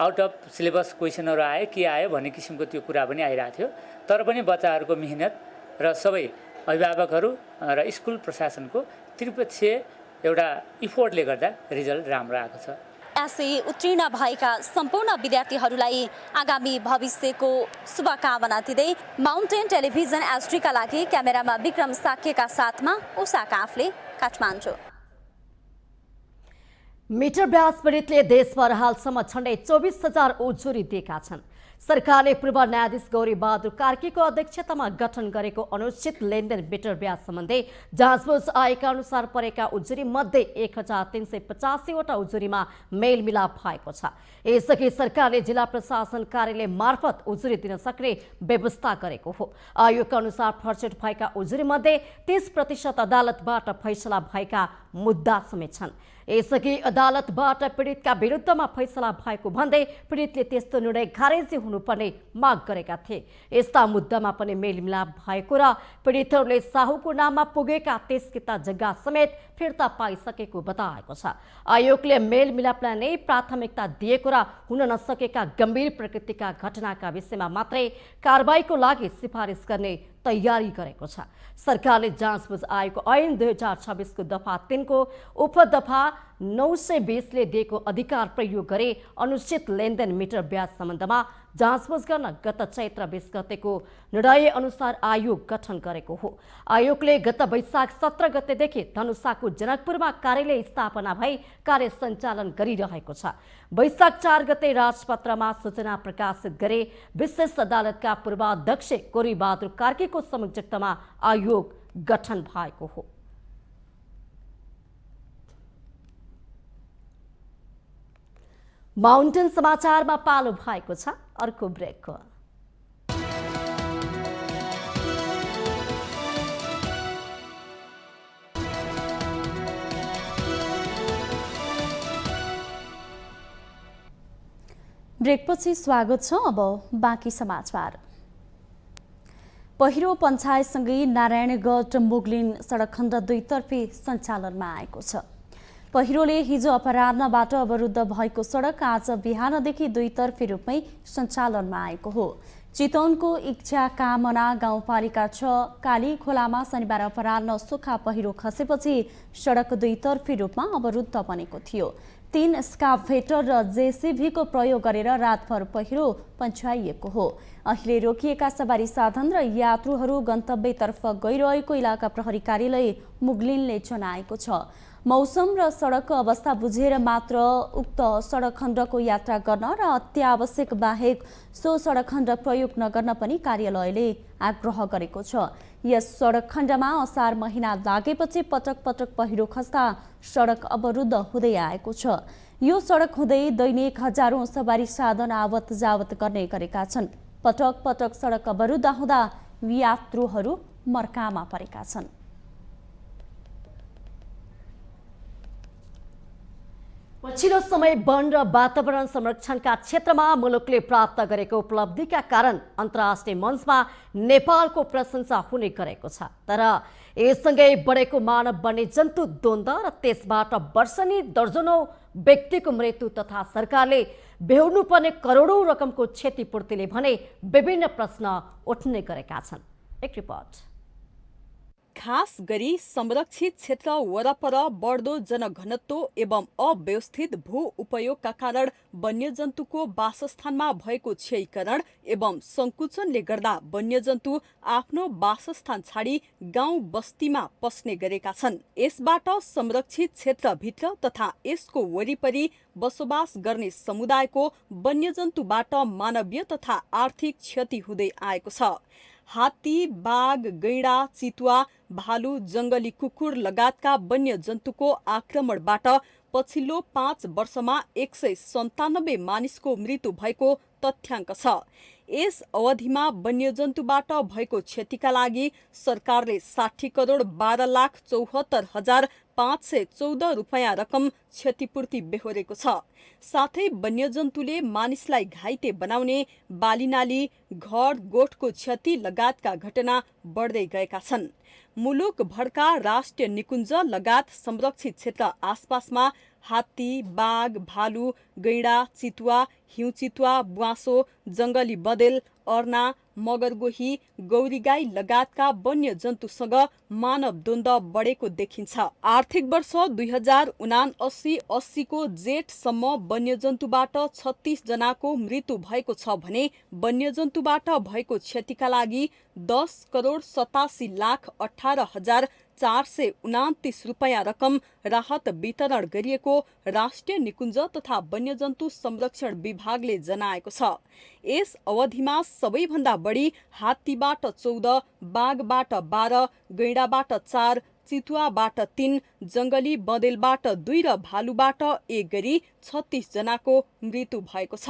आउट अफ सिलेबस क्वेसनहरू आए के आयो भन्ने किसिमको त्यो कुरा पनि आइरहेको थियो। तर पनि बच्चाहरूको मेहनत र सबै अभिभावकहरू र स्कुल प्रशासनको त्रिपक्षीय एउटा इफोर्टले गर्दा रिजल्ट राम्रो आएको छ। एसए उत्तीर्ण भएका सम्पूर्ण विद्यार्थीहरूलाई आगामी भविष्यको शुभकामना दिँदै माउन्टेन टेलिभिजन एसडीका लागि क्यामेरामा विक्रम साक्यका साथमा उषा काफले, काठमाडौँ। मिटर ब्याज पीडितले देशभर हालसम्म झण्डै 24,000 उजुरी दिएका छन्। सरकारले पूर्व न्यायाधीश गौरी बहादुर कार्कीको अध्यक्षतामा गठन गरेको अनुचित लेनदेन मिटर ब्याज सम्बन्धी जाँचबुझ आएका अनुसार परेका उजुरी मध्ये 1385 वटा उजुरीमा मेलमिलाप भएको छ। यसअघि सरकारले जिल्ला प्रशासन कार्यालय मार्फत उजुरी दिन सक्ने व्यवस्था गरेको हो। आयोगका अनुसार फर्चेट भएका उजुरी मध्ये 30% अदालतबाट फैसला भएका मुद्दा समेत छन्। यसअघि अदालतबाट पीडितका विरुद्धमा फैसला भएको भन्दै पीडितले त्यस्तो निर्णय खारेजी हुनुपर्ने माग गरेका थिए। यस्ता मुद्दामा पनि मेलमिलाप भएको र पीडितहरूले साहुको नाममा पुगेका 30 किता जग्गा समेत फिर्ता पाइसकेको बताएको छ। आयोगले मेलमिलापलाई नै प्राथमिकता दिएको र हुन नसकेका गम्भीर प्रकृतिका घटनाका विषयमा मात्रै कारबाहीको लागि सिफारिस गर्ने तयारी गरेको छ। सरकारले जाँचबुझ आयोगको ऐन 2026 को दफा 3 को उपदफा 920 ले दिएको अधिकार प्रयोग गरी अनुचित लेनदेन मिटर ब्याज सम्बन्धमा जाँचबुझ गर्न गत चैत्र 20 गतेको निर्णय अनुसार आयोग गठन गरेको हो। आयोगले गत वैशाख 17 गतेदेखि धनुषाको जनकपुरमा कार्यालय स्थापना भई कार्य सञ्चालन गरिरहेको छ। वैशाख 4 गते राजपत्रमा सूचना प्रकाशित गरे विशेष अदालतका पूर्वाध्यक्ष गौरी बहादुर कार्कीको संयुक्तमा आयोग गठन भएको हो। माउन्टेन समाचारमा पालो भएको छ अर्को ब्रेकको। ब्रेकपछि स्वागत छ। अब बाँकी समाचार। पहिरो पञ्चायतसँगै नारायणगढ मुगलिन सडक खण्ड दुईतर्फी सञ्चालनमा आएको छ। पहिरोले हिजो अपराह्नबाट अवरुद्ध भएको सडक आज बिहानदेखि दुईतर्फी रूपमै सञ्चालनमा आएको हो। चितवनको इच्छा कामना गाउँपालिका 6 काली खोलामा शनिबार अपराह्न सुक्खा पहिरो खसेपछि सडक दुईतर्फी रूपमा अवरुद्ध बनेको थियो। 3 स्काभेटर र जेसीबीको प्रयोग गरेर रातभर पहिरो पन्छाइएको हो। अहिले रोकिएका सवारी साधन र यात्रुहरू गन्तव्यतर्फ गइरहेको इलाका प्रहरी कार्यालय मुगलिनले जनाएको छ। मौसम र सडकको अवस्था बुझेर मात्र उक्त सडक खण्डको यात्रा गर्न र अत्यावश्यक बाहेक सो सडक खण्ड प्रयोग नगर्न पनि कार्यालयले आग्रह गरेको छ। यस सडक खण्डमा असार महिना लागेपछि पटक पटक पहिरो खस्दा सडक अवरुद्ध हुँदै आएको छ। यो सडक हुँदै दैनिक हजारौं सवारी साधन आवत जावत गर्ने गरेका छन्। पटक पटक सडक अवरुद्ध हुँदा यात्रुहरू मर्कामा परेका छन्। पछिल्लो समय वन र वातावरण संरक्षणका क्षेत्रमा मुलुकले प्राप्त गरेको उपलब्धिका कारण अन्तर्राष्ट्रिय मञ्चमा नेपालको प्रशंसा हुने गरेको छ। तर यससँगै बढेको मानव वन्यजन्तु द्वन्द र त्यसबाट वर्षेनी दर्जनौं व्यक्तिको मृत्यु तथा सरकारले बेहोर्नुपर्ने करोडौं रकमको क्षतिपूर्तिले भने विभिन्न प्रश्न उठ्ने गरेका छन्। एक रिपोर्ट। खास गरी संरक्षित क्षेत्र वरपर बढ्दो जनघनत्व एवं अव्यवस्थित भू उपयोगका कारण वन्यजन्तुको वासस्थानमा भएको क्षयीकरण एवं संकुचनले गर्दा वन्यजन्तु आफ्नो वासस्थान छाडी गाउँ बस्तीमा पस्ने गरेका छन्। यसबाट संरक्षित क्षेत्रभित्र तथा यसको वरिपरि बसोबास गर्ने समुदायको वन्यजन्तुबाट मानवीय तथा आर्थिक क्षति हुँदै आएको छ। हात्ती, बाघ, गैंडा, चितुवा, भालु, जंगली कुकुर लगायतका वन्यजन्तुको आक्रमणबाट पछिल्लो 5 वर्षमा 197 मानिसको मृत्यु भएको तथ्याङ्क छ। यस अवधिमा वन्यजन्तुबाट भएको क्षतिका लागि सरकारले 60 करोड 12,74,514 रुपैयाँ रकम क्षतिपूर्ति बेहोरेको छ। साथै वन्यजन्तुले मानिसलाई घाइते बनाउने बालीनाली, घर, गोठको क्षति लगायतका घटना बढ्दै गएका छन्। मुलुक भरका राष्ट्रिय निकुञ्ज लगायत संरक्षित क्षेत्र आसपासमा हात्ती, बाघ, भालु, गैंडा, चितुवा, हिउँचितुवा, ब्वाँसो, जंगली बँदेल, अर्ना, मगरगोही, गौरीगाई लगायतका वन्यजन्तुसँग मानव द्वन्द बढेको देखिन्छ। आर्थिक वर्ष 2079-80 को जेठसम्म वन्यजन्तुबाट 36 जनाको मृत्यु भएको छ भने वन्यजन्तुबाट भएको क्षतिका लागि 10,87,18,429 रुपैयाँ रकम राहत वितरण गरिएको राष्ट्रिय निकुञ्ज तथा वन्यजन्तु संरक्षण विभागले जनाएको छ। यस अवधिमा सबैभन्दा बढी हात्तीबाट 14, बाघबाट 12, गैंडाबाट 4, चितुवाबाट 3, जंगली बँदेलबाट 2 र भालुबाट 1 गरी 36 जनाको मृत्यु भएको छ।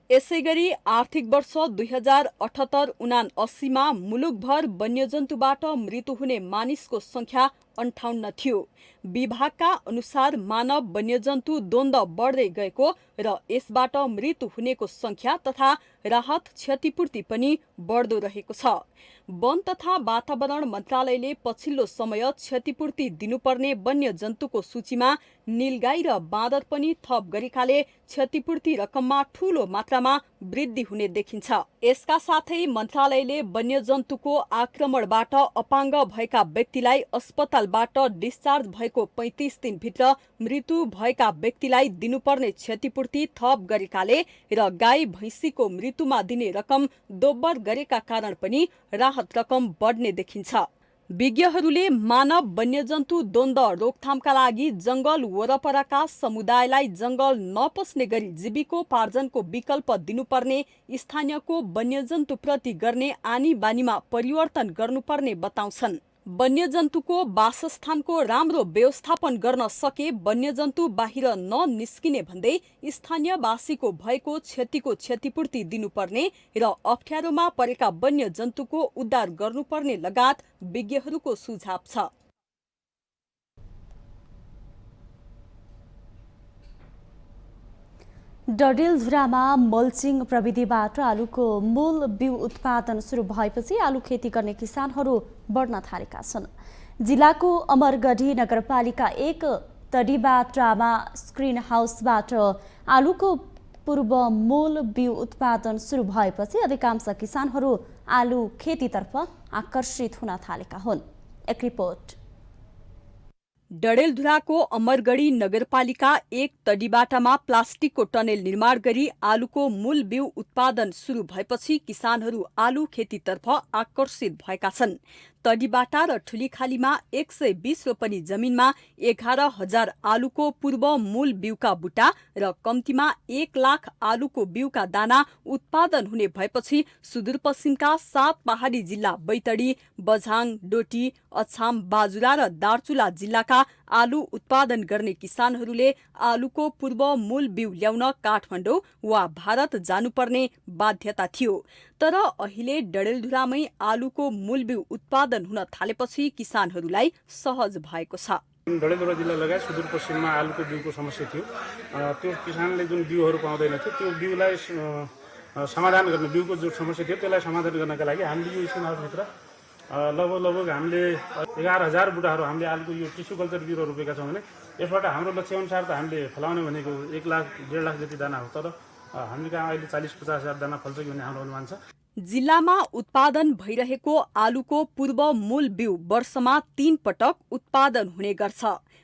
यसैगरी आर्थिक वर्ष 2078-79 मा मुलुकभर वन्यजन्तुबाट मृत्यु हुने मानिसको संख्या 58 थियो। विभागका अनुसार मानव वन्यजन्तु द्वन्द बढ्दै गएको र यसबाट मृत्यु हुनेको संख्या तथा राहत क्षतिपूर्ति पनि बढ्दो रहेको छ। वन तथा वातावरण मन्त्रालयले पछिल्लो समय क्षतिपूर्ति दिनुपर्ने वन्यजन्तुको सूचीमा नीलगाई र बाँदर पनि थप गरेकाले क्षतिपूर्ति रकममा ठूलो मात्रामा वृद्धि हुने देखिन्छ। यसका साथै मन्त्रालयले वन्यजन्तुको आक्रमणबाट अपाङ्ग भएका व्यक्तिलाई अस्पतालबाट डिस्चार्ज भएको 35 दिनभित्र मृत्यु भएका व्यक्तिलाई दिनुपर्ने क्षतिपूर्ति थप गरेकाले र गाई भैँसीको मृत्युमा दिने रकम दोब्बर गरेका कारण पनि राहत रकम बढ्ने देखिन्छ। विज्ञहरूले मानव वन्यजन्तु द्वन्द रोकथामका लागि जंगल वरपरका समुदायलाई जंगल नपस्ने गरी जीविकोपार्जनको विकल्प दिनुपर्ने, स्थानीयको वन्यजन्तुप्रति गर्ने आनी बानीमा परिवर्तन गर्नुपर्ने बताउँछन्। वन्यजन्तुको वासस्थानको राम्रो व्यवस्थापन गर्न सके वन्यजन्तु बाहिर ननिस्किने भन्दै स्थानीयवासीको भएको क्षतिको क्षतिपूर्ति दिनुपर्ने र अप्ठ्यारोमा परेका वन्यजन्तुको उद्धार गर्नुपर्ने लगायत विज्ञहरूको सुझाव छ। डडेलधुरामा मल्चिङ प्रविधिबाट आलुको मूल बिउ उत्पादन सुरु भएपछि आलु खेती गर्ने किसानहरू बढ्न थालेका छन्। जिल्लाको अमरगढी नगरपालिका 1 तडीबाटामा स्क्रिन हाउसबाट आलुको पूर्व मूल बिउ उत्पादन सुरु भएपछि अधिकांश किसानहरू आलु खेतीतर्फ आकर्षित हुन थालेका हुन्। एक रिपोर्ट। डडेलधुराको अमरगढी नगरपालिका 1 तडीबाटामा प्लास्टिकको टनेल निर्माण गरी आलुको मूल बिउ उत्पादन सुरु भएपछि किसानहरू आलु खेतीतर्फ आकर्षित भएका छन्। तडीबाटा र ठुलीखालीमा 120 रोपनी जमिनमा 11,000 आलुको पूर्व मूल बिउका बुटा र कम्तीमा 1 लाख आलुको बिउका दाना उत्पादन हुने भएपछि सुदूरपश्चिमका 7 पहाडी जिल्ला बैतडी, बझाङ, डोटी, अछाम, बाजुरा र दार्चुला जिल्लाका आलु उत्पादन गर्ने किसानहरूले आलुको पूर्व मूल बिउ ल्याउन काठमाडौँ वा भारत जानुपर्ने बाध्यता थियो। तर अहिले डडेलधुरामै आलुको मूल बिउ उत्पादन हुन थालेपछि किसानहरूलाई सहज भएको छ। डडेलधुरा जिल्ला लगायत सुदूरपश्चिममा आलुको बिउको समस्या थियो। त्यो किसानले जुन बिउहरू पाउँदैन थियो त्यो बिउलाई समाधान गर्ने, बिउको जो समस्या थियो त्यसलाई समाधान गर्नका लागि हामीले यो स्किम हाउसभित्र लगभग हामीले 11,000 बुटाहरू हामीले आलुको यो टिस्यु कल्चर बिउहरू रोपेका छौँ भने यसबाट हाम्रो लक्ष्यअनुसार त हामीले फलाउने भनेको 1 लाख 1.5 लाख जति दाना हो। तर हामीले कहाँ अहिले 40-50 हजार दाना फल्छ कि भन्ने हाम्रो अनुमान छ। जिल्लामा उत्पादन भइरहेको आलुको पूर्व मूल बिउ वर्षमा 3 पटक उत्पादन हुने गर्छ।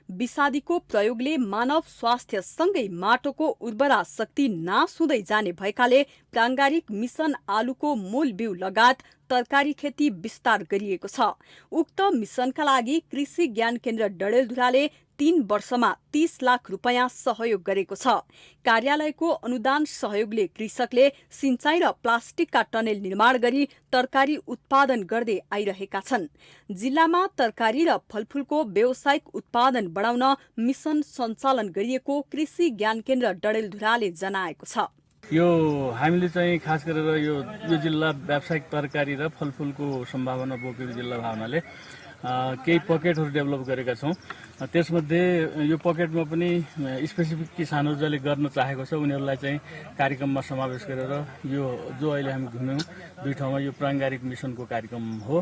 विषादीको प्रयोगले मानव स्वास्थ्यसँगै माटोको उर्वरा शक्ति नाश हुँदै जाने भएकाले प्राङ्गारिक मिसन आलुको मूल बिउ लगायत तरकारी खेती विस्तार गरिएको छ। उक्त मिसनका लागि कृषि ज्ञान केन्द्र डडेलधुराले 3 वर्षमा 30 लाख रुपैयाँ सहयोग गरेको छ। कार्यालयको अनुदान सहयोगले कृषकले सिंचाई र प्लास्टिकका टनेल निर्माण गरी तरकारी उत्पादन गर्दै आइरहेका छन्। जिल्लामा तरकारी र फलफूलको व्यावसायिक उत्पादन बढाउन मिसन सञ्चालन गरिएको कृषि ज्ञान केन्द्र डडेलधुराले जनाएको छ। यो हामीले चाहिँ खास गरेर यो जिल्ला व्यावसायिक तरकारी र फलफूलको सम्भावना बोकेको जिल्ला भावनाले केही पकेटहरू डेभलप गरेका छौँ। त्यसमध्ये यो पकेटमा पनि स्पेसिफिक किसानहरू जसले गर्न चाहेको छ उनीहरूलाई चाहिँ कार्यक्रममा समावेश गरेर यो जो अहिले हामी घुम्यौँ 2 ठाउँमा यो प्राङ्गारिक मिसनको कार्यक्रम हो।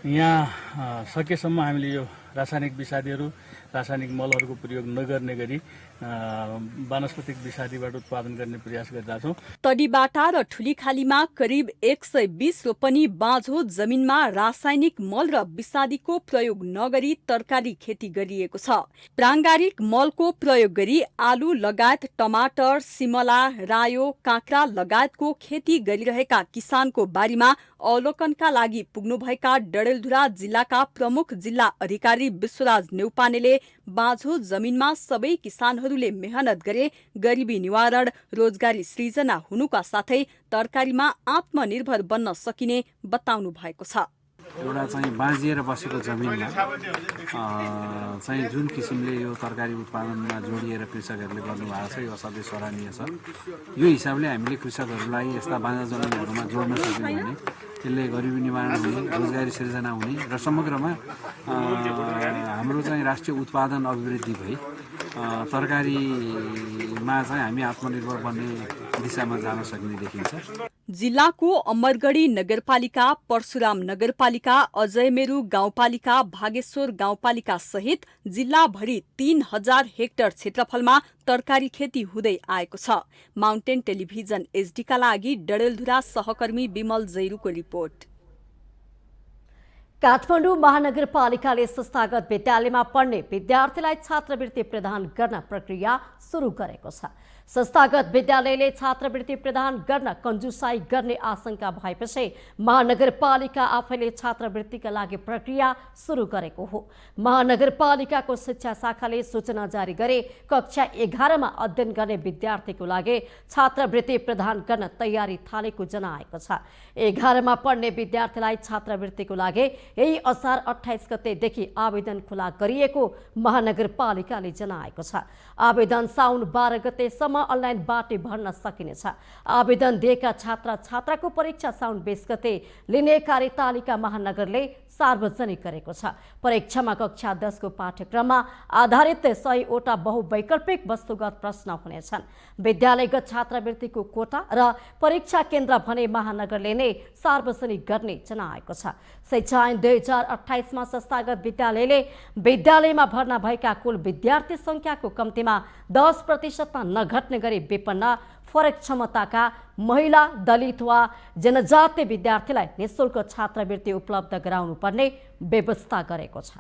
यहाँ सकेसम्म हामीले यो रासायनिक विषादीहरू, रासायनिक मलहरूको प्रयोग नगर्ने गरी वानस्पतिक विषादीबाट उत्पादन गर्ने प्रयास गरिरहेका छौँ। तडीबाटा र ठुलीखालीमा करिब 120 रोपनी बाँझो जमिनमा रासायनिक मल र विषादीको प्रयोग नगरी तरकारी खेती गरिएको छ। प्राङ्गारिक मलको प्रयोग गरी आलु लगायत टमाटर, सिमला, रायो, काँक्रा लगायतको खेती गरिरहेका किसानको बारीमा अवलोकनका लागि पुग्नुभएका डडेलधुरा जिल्लाका प्रमुख जिल्ला अधिकारी विश्वराज नेउपानेले बाँझो जमिनमा सबै किसानहरूले मेहनत गरे गरिबी निवारण, रोजगारी सृजना हुनुका साथै तरकारीमा आत्मनिर्भर बन्न सकिने बताउनु भएको छ। एउटा चाहिँ बाँझिएर बसेको जमिनमा चाहिँ जुन किसिमले यो तरकारी उत्पादनमा जोडिएर कृषकहरूले गर्नुभएको छ यो असाध्यै सराहनीय छ। यो हिसाबले हामीले कृषकहरूलाई यस्ता बाँझा जमिनहरूमा जोड्न सक्यौँ भने त्यसले गरिबी निवारण हुने, रोजगारी सिर्जना हुने र समग्रमा हाम्रो चाहिँ राष्ट्रिय उत्पादन अभिवृद्धि भई तरकारीमा चाहिँ हामी आत्मनिर्भर बन्ने दिशामा जान सकिने देखिन्छ। जिल्लाको अमरगढी नगरपालिका, परशुराम नगरपालिका, अजयमेरु गाउँपालिका, भागेश्वर गाउँपालिका सहित जिल्लाभरि 3,000 हेक्टर क्षेत्रफलमा तरकारी खेती हुँदै आएको छ। माउन्टेन टेलिभिजन एचडीका लागि डडेलधुरा सहकर्मी विमल जैरूको रिपोर्ट। काठमाडौँ महानगरपालिकाले संस्थागत विद्यालयमा पढ्ने विद्यार्थीलाई छात्रवृत्ति प्रदान गर्न प्रक्रिया सुरु गरेको छ। संस्थागत विद्यालयले छात्रवृत्ति प्रदान गर्न कन्जुसाई गर्ने आशंका भएपछि महानगरपालिका आफैले छात्रवृत्तिका लागि प्रक्रिया सुरु गरेको हो। महानगरपालिकाको शिक्षा शाखाले सूचना जारी गरे कक्षा 11मा अध्ययन गर्ने विद्यार्थीको लागि छात्रवृत्ति प्रदान गर्न तयारी थालेको जनाएको छ। 11मा पढ्ने विद्यार्थीलाई छात्रवृत्तिको लागि यही असार 28 गतेदेखि आवेदन खुला गरिएको महानगरपालिकाले जनाएको छ। आवेदन साउन 12 गतेसम्म अनलाइनबाट भर्न सकिनेछ। आवेदन दिएका छात्र छात्राको परीक्षा साउन 20 गते लिने कार्यतालिका महानगरले सार्वजनिक गरेको छ। परीक्षामा कक्षा 10 को पाठ्यक्रममा आधारित 100वटा बहुवैकल्पिक वस्तुगत प्रश्न हुनेछन्। विद्यालयगत छात्रवृत्तिको कोटा र परीक्षा केन्द्र भने महानगरले नै सार्वजनिक गर्ने जनाएको छ। शिक्षा ऐन 2028मा संस्थागत विद्यालयले विद्यालयमा भर्ना भएका कुल विद्यार्थी संख्याको कम्तीमा 10% नघट्ने गरी विपन्न, फरक क्षमताका महिला, दलित वा जनजातीय विद्यार्थीलाई निःशुल्क छात्रवृत्ति उपलब्ध गराउनुपर्ने व्यवस्था गरेको छ।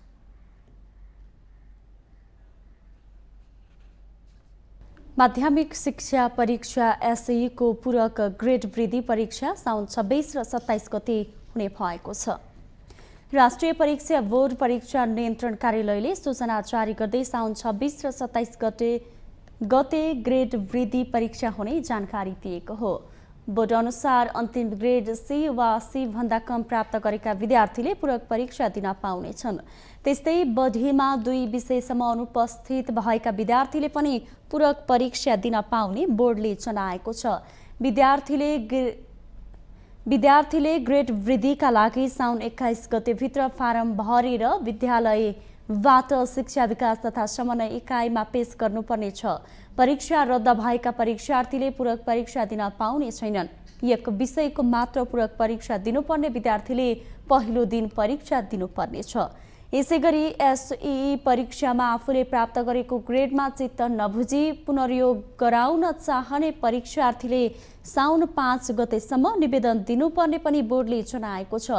माध्यमिक शिक्षा परीक्षा एसई को पूरक ग्रेड वृद्धि परीक्षा साउन 26 र 27 गते हुने भएको छ। राष्ट्रिय परीक्षा बोर्ड परीक्षा नियन्त्रण कार्यालयले सूचना जारी गर्दै साउन 26 र 27 गते ग्रेड वृद्धि परीक्षा हुने जानकारी दिएको हो। बोर्ड अनुसार अन्तिम ग्रेड सी वा सी भन्दा कम प्राप्त गरेका विद्यार्थीले पूरक परीक्षा दिन पाउनेछन्। त्यस्तै बढीमा 2 विषयसम्म अनुपस्थित भएका विद्यार्थीले पनि पूरक परीक्षा दिन पाउने बोर्डले जनाएको छ। विद्यार्थीले ग्रेड वृद्धिका लागि साउन 21 गतेभित्र फारम भरेर विद्यालयबाट शिक्षा विकास तथा समन्वय इकाइमा पेश गर्नुपर्नेछ। परीक्षा रद्द भएका परीक्षार्थीले पूरक परीक्षा दिन पाउने छैनन्। एक विषयको मात्र पूरक परीक्षा दिनुपर्ने विद्यार्थीले पहिलो दिन परीक्षा दिनुपर्नेछ। यसैगरी एसई परीक्षामा आफूले प्राप्त गरेको ग्रेडमा चित्त नबुझी पुनर्योग गराउन चाहने परीक्षार्थीले साउन 5 गतेसम्म निवेदन दिनुपर्ने पनि बोर्डले जनाएको छ।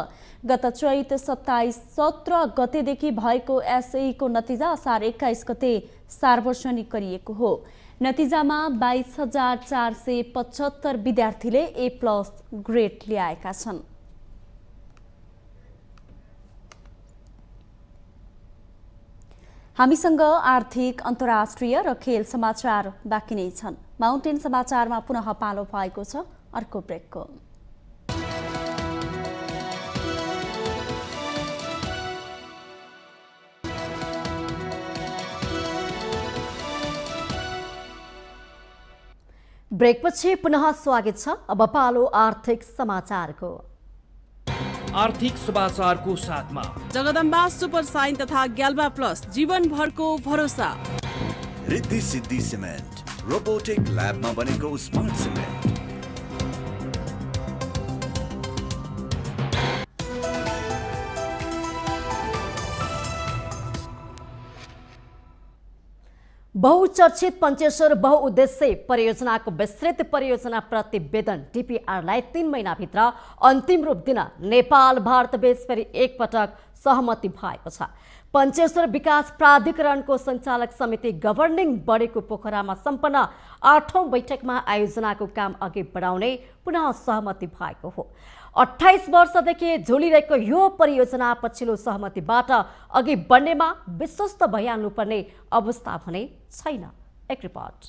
गत चैत 27-17 गतेदेखि भएको एसई को नतिजा असार 21 गते सार्वजनिक गरिएको हो। नतिजामा 22,475 विद्यार्थीले A+ ग्रेड ल्याएका छन्। हामीसँग आर्थिक, अन्तर्राष्ट्रिय र खेल समाचार बाँकी नै छन्। माउन्टेन समाचारमा पुनः पालो भएको छ अर्को ब्रेकको। ब्रेकपछि पुनः स्वागत छ। अब पालो आर्थिक समाचारको। आर्थिक समाचारको साथमा जगदम्बा सुपर साइन तथा ग्याल्बा प्लस जीवनभरको भरोसा। रिद्धि सिद्धि सिमेन्ट रोबोटिक ल्याबमा बनेको स्मार्ट सिमेन्ट। बहुचर्चित पञ्चेश्वर बहुउद्देश्य परियोजनाको विस्तृत परियोजना प्रतिवेदन डीपीआरलाई 3 महिनाभित्र अन्तिम रूप दिन नेपाल भारत बीच फेरि एकपटक सहमति भएको छ। पञ्चेश्वर विकास प्राधिकरणको सञ्चालक समिति गभर्निङ बडीको पोखरामा सम्पन्न 8औं बैठकमा आयोजनाको काम अघि बढाउने पुनः सहमति भएको हो। 28 वर्षदेखि झोलिरहेको यो परियोजना पछिल्लो सहमतिबाट अघि बढ्नेमा विश्वस्त भइहाल्नुपर्ने अवस्था भने छैन। एक रिपोर्ट।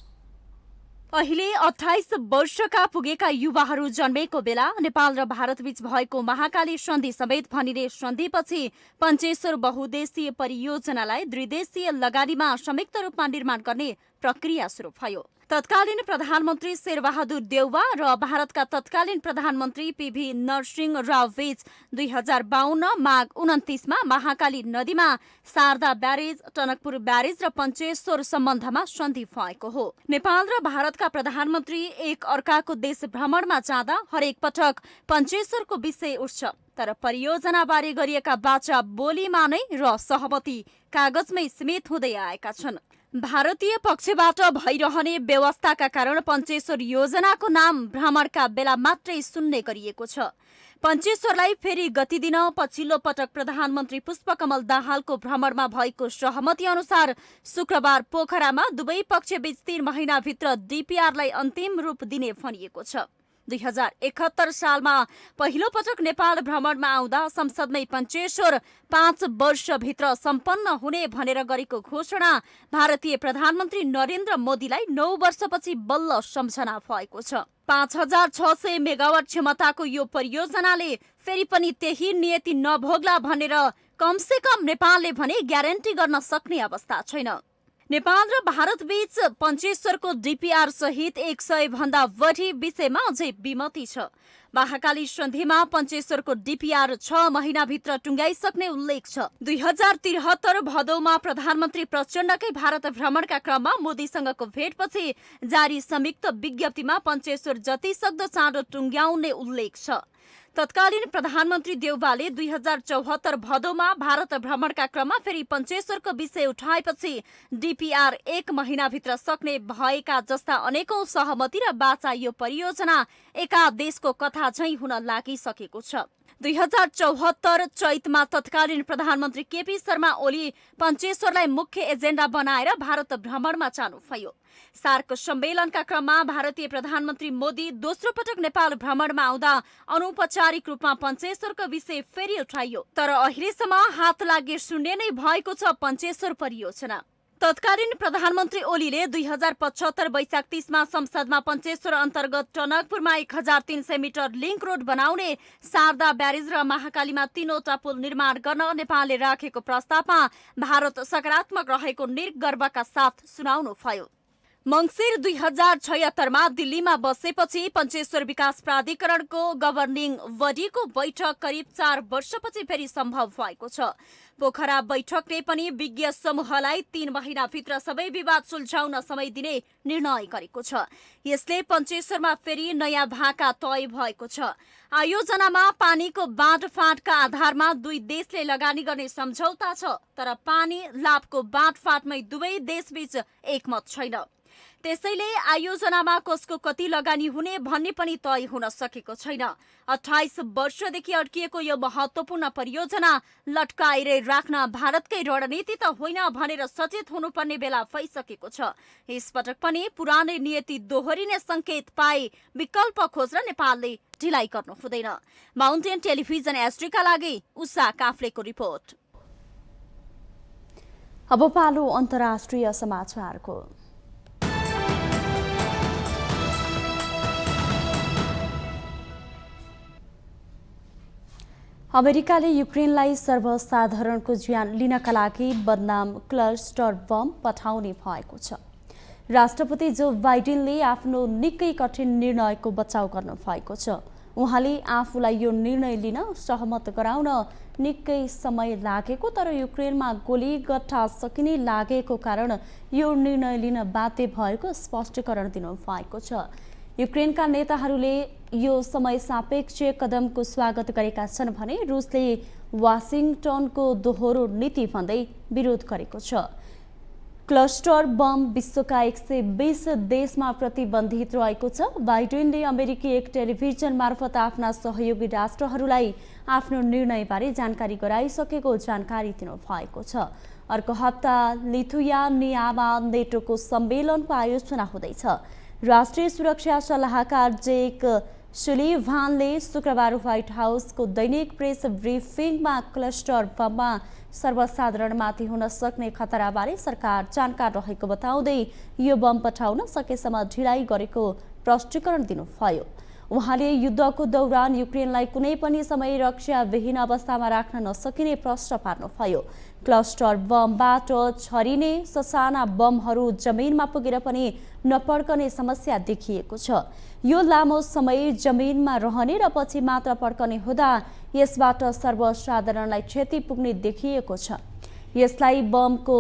अहिले 28 वर्षका पुगेका युवाहरू जन्मेको बेला नेपाल र भारतबीच भएको महाकाली सन्धि समेत भनिने सन्धिपछि पञ्चेश्वर बहुउद्देश्यीय परियोजनालाई द्विदेशीय लगानीमा संयुक्त रूपमा निर्माण गर्ने प्रक्रिया सुरु भयो। तत्कालीन प्रधानमन्त्री शेरबहादुर देउवा र भारतका तत्कालीन प्रधानमन्त्री पीभी नरसिंह राव बीच 2052 माघ 29 मा महाकाली नदीमा शारदा ब्यारेज, टनकपुर ब्यारेज र पञ्चेश्वर सम्बन्धमा सन्धि भएको हो। नेपाल र भारतका प्रधानमन्त्री एक अर्काको देश भ्रमणमा जाँदा हरेक पटक पञ्चेश्वरको विषय उठ्छ, तर परियोजनाबारे गरिएका बाचा बोलीमा नै र सहमति कागजमै सीमित हुँदै आएका छन्। भारतीय पक्षबाट भइरहने व्यवस्थाका कारण पञ्चेश्वर योजनाको नाम भ्रमणका बेला मात्रै सुन्ने गरिएको छ। पञ्चेश्वरलाई फेरि गति दिन पछिल्लो पटक प्रधानमन्त्री पुष्पकमल दाहालको भ्रमणमा भएको सहमति अनुसार शुक्रबार पोखरामा दुवै पक्षबीच 3 महिनाभित्र डीपीआरलाई अन्तिम रूप दिने भनिएको छ। 2071 सालमा पहिलो पटक नेपाल भ्रमणमा आउँदा संसदमै पञ्चेश्वर 5 वर्षभित्र सम्पन्न हुने भनेर गरेको घोषणा भारतीय प्रधानमन्त्री नरेन्द्र मोदीलाई 9 वर्षपछि बल्ल सम्झना भएको छ। 5600 मेगावाट क्षमताको यो परियोजनाले फेरि पनि त्यही नियति नभोग्ला भनेर कमसे कम नेपालले भने ग्यारेन्टी गर्न सक्ने अवस्था छैन। नेपाल र भारत बीच पञ्चेश्वरको डीपीआर सहित 100 भन्दा बढी विषयमा अझै विमति छ। महाकाली सन्धिमा पञ्चेश्वरको डीपीआर 6 महिनाभित्र टुङ्गाइसक्ने उल्लेख छ। 2073 भदौमा प्रधानमन्त्री प्रचण्डकै भारत भ्रमणका क्रममा मोदीसँगको भेटपछि जारी संयुक्त विज्ञप्तिमा पञ्चेश्वर जति सक्दो चाँडो टुङ्ग्याउने उल्लेख छ। तत्कालीन प्रधानमन्त्री देउवाले 2074 भदौमा भारत भ्रमणका क्रममा फेरि पञ्चेश्वरको विषय उठाएपछि डीपीआर 1 महिनाभित्र सक्ने भएका जस्ता अनेकौं सहमति र बाचा यो परियोजना एका देशको कथा झैं हुन लागिसकेको छ। 2074 चैतमा तत्कालीन प्रधानमन्त्री केपी शर्मा ओली पञ्चेश्वरलाई मुख्य एजेन्डा बनाएर भारत भ्रमणमा जानुभयो। सार्क सम्मेलनका क्रममा भारतीय प्रधानमन्त्री मोदी दोस्रो पटक नेपाल भ्रमणमा आउँदा अनौपचारिक रूपमा पञ्चेश्वरको विषय फेरि उठाइयो। तर अहिलेसम्म हात लागे शून्य नै भएको छ पञ्चेश्वर परियोजना। तत्कालीन प्रधानमन्त्री ओलीले 2075 वैशाख 30 मा संसदमा पञ्चेश्वर अन्तर्गत टनकपुरमा 1300 मिटर लिङ्क रोड बनाउने, शारदा ब्यारेज र महाकालीमा 3वटा पुल निर्माण गर्न नेपालले राखेको प्रस्तावमा भारत सकारात्मक रहेको निर्गर्वका साथ सुनाउनु भयो। मङ्सिर 2076 मा दिल्लीमा बसेपछि पञ्चेश्वर विकास प्राधिकरणको गभर्निङ बडीको बैठक करिब 4 वर्षपछि फेरि सम्भव भएको छ। पोखरा बैठकले पनि विज्ञ समूहलाई 3 महिनाभित्र सबै विवाद सुल्झाउन समय दिने निर्णय गरेको छ। यसले पञ्चेश्वरमा फेरि नयाँ भाका तय भएको छ। आयोजनामा पानीको बाँडफाँडका आधारमा दुई देशले लगानी गर्ने सम्झौता छ, तर पानी लाभको बाँडफाँडमै दुवै देशबीच एकमत छैन। त्यसैले आयोजनामा कसको कति लगानी हुने भन्ने पनि तय हुन सकेको छैन। 28 वर्षदेखि अड्किएको यो महत्वपूर्ण परियोजना लट्काएरै राख्न भारतकै रणनीति त होइन भनेर सचेत हुनुपर्ने बेला भइसकेको छ। यसपटक पनि पुरानै नियति दोहोरिने संकेत पाए विकल्प खोज्न नेपालले ढिलाइ गर्नु हुँदैन। माउन्टेन टेलिभिजन एसडीका लागि उषा काफ्लेको रिपोर्ट। अब पालो अन्तर्राष्ट्रिय समाचारको। अमेरिकाले युक्रेनलाई सर्वसाधारणको ज्यान लिनका लागि बदनाम क्लस्टर बम पठाउने भएको छ। राष्ट्रपति जो बाइडेनले आफ्नो निकै कठिन निर्णयको बचाउ गर्नु भएको छ। उहाँले आफूलाई यो निर्णय लिन सहमत गराउन निकै समय लागेको, तर युक्रेनमा गोलीगट्टा सकिने लागेको कारण यो निर्णय लिन बाध्य भएको स्पष्टीकरण दिनु भएको छ। युक्रेनका नेताहरूले यो समय सापेक्ष कदमको स्वागत गरेका छन् भने रुसले वाशिङटनको दोहोरो नीति भन्दै विरोध गरेको छ। क्लस्टर बम विश्वका 120 देशमा प्रतिबन्धित रहेको छ। बाइडेनले अमेरिकी एक टेलिभिजन मार्फत आफ्ना सहयोगी राष्ट्रहरूलाई आफ्नो निर्णयबारे जानकारी गराइसकेको जानकारी दिनुभएको छ। अर्को हप्ता लिथुयानियामा नेटोको सम्मेलनको आयोजना हुँदैछ। राष्ट्रिय सुरक्षा सल्लाहकार जेक सुलिभानले शुक्रबार व्हाइट हाउसको दैनिक प्रेस ब्रिफिङमा क्लस्टर बममा सर्वसाधारणमाथि हुन सक्ने खतराबारे सरकार जानकार रहेको बताउँदै यो बम पठाउन सकेसम्म ढिलाइ गरेको स्पष्टीकरण दिनुभयो। उहाँले युद्धको दौरान युक्रेनलाई कुनै पनि समय रक्षाविहीन अवस्थामा राख्न नसकिने प्रश्न पार्नुभयो। क्लस्टर बमबाट छरिने ससाना बमहरू जमिनमा पुगेर पनि नपड्कने समस्या देखिएको छ। यो लामो समय जमिनमा रहने र पछि मात्र पड्कने हुँदा यसबाट सर्वसाधारणलाई क्षति पुग्ने देखिएको छ। यसलाई बमको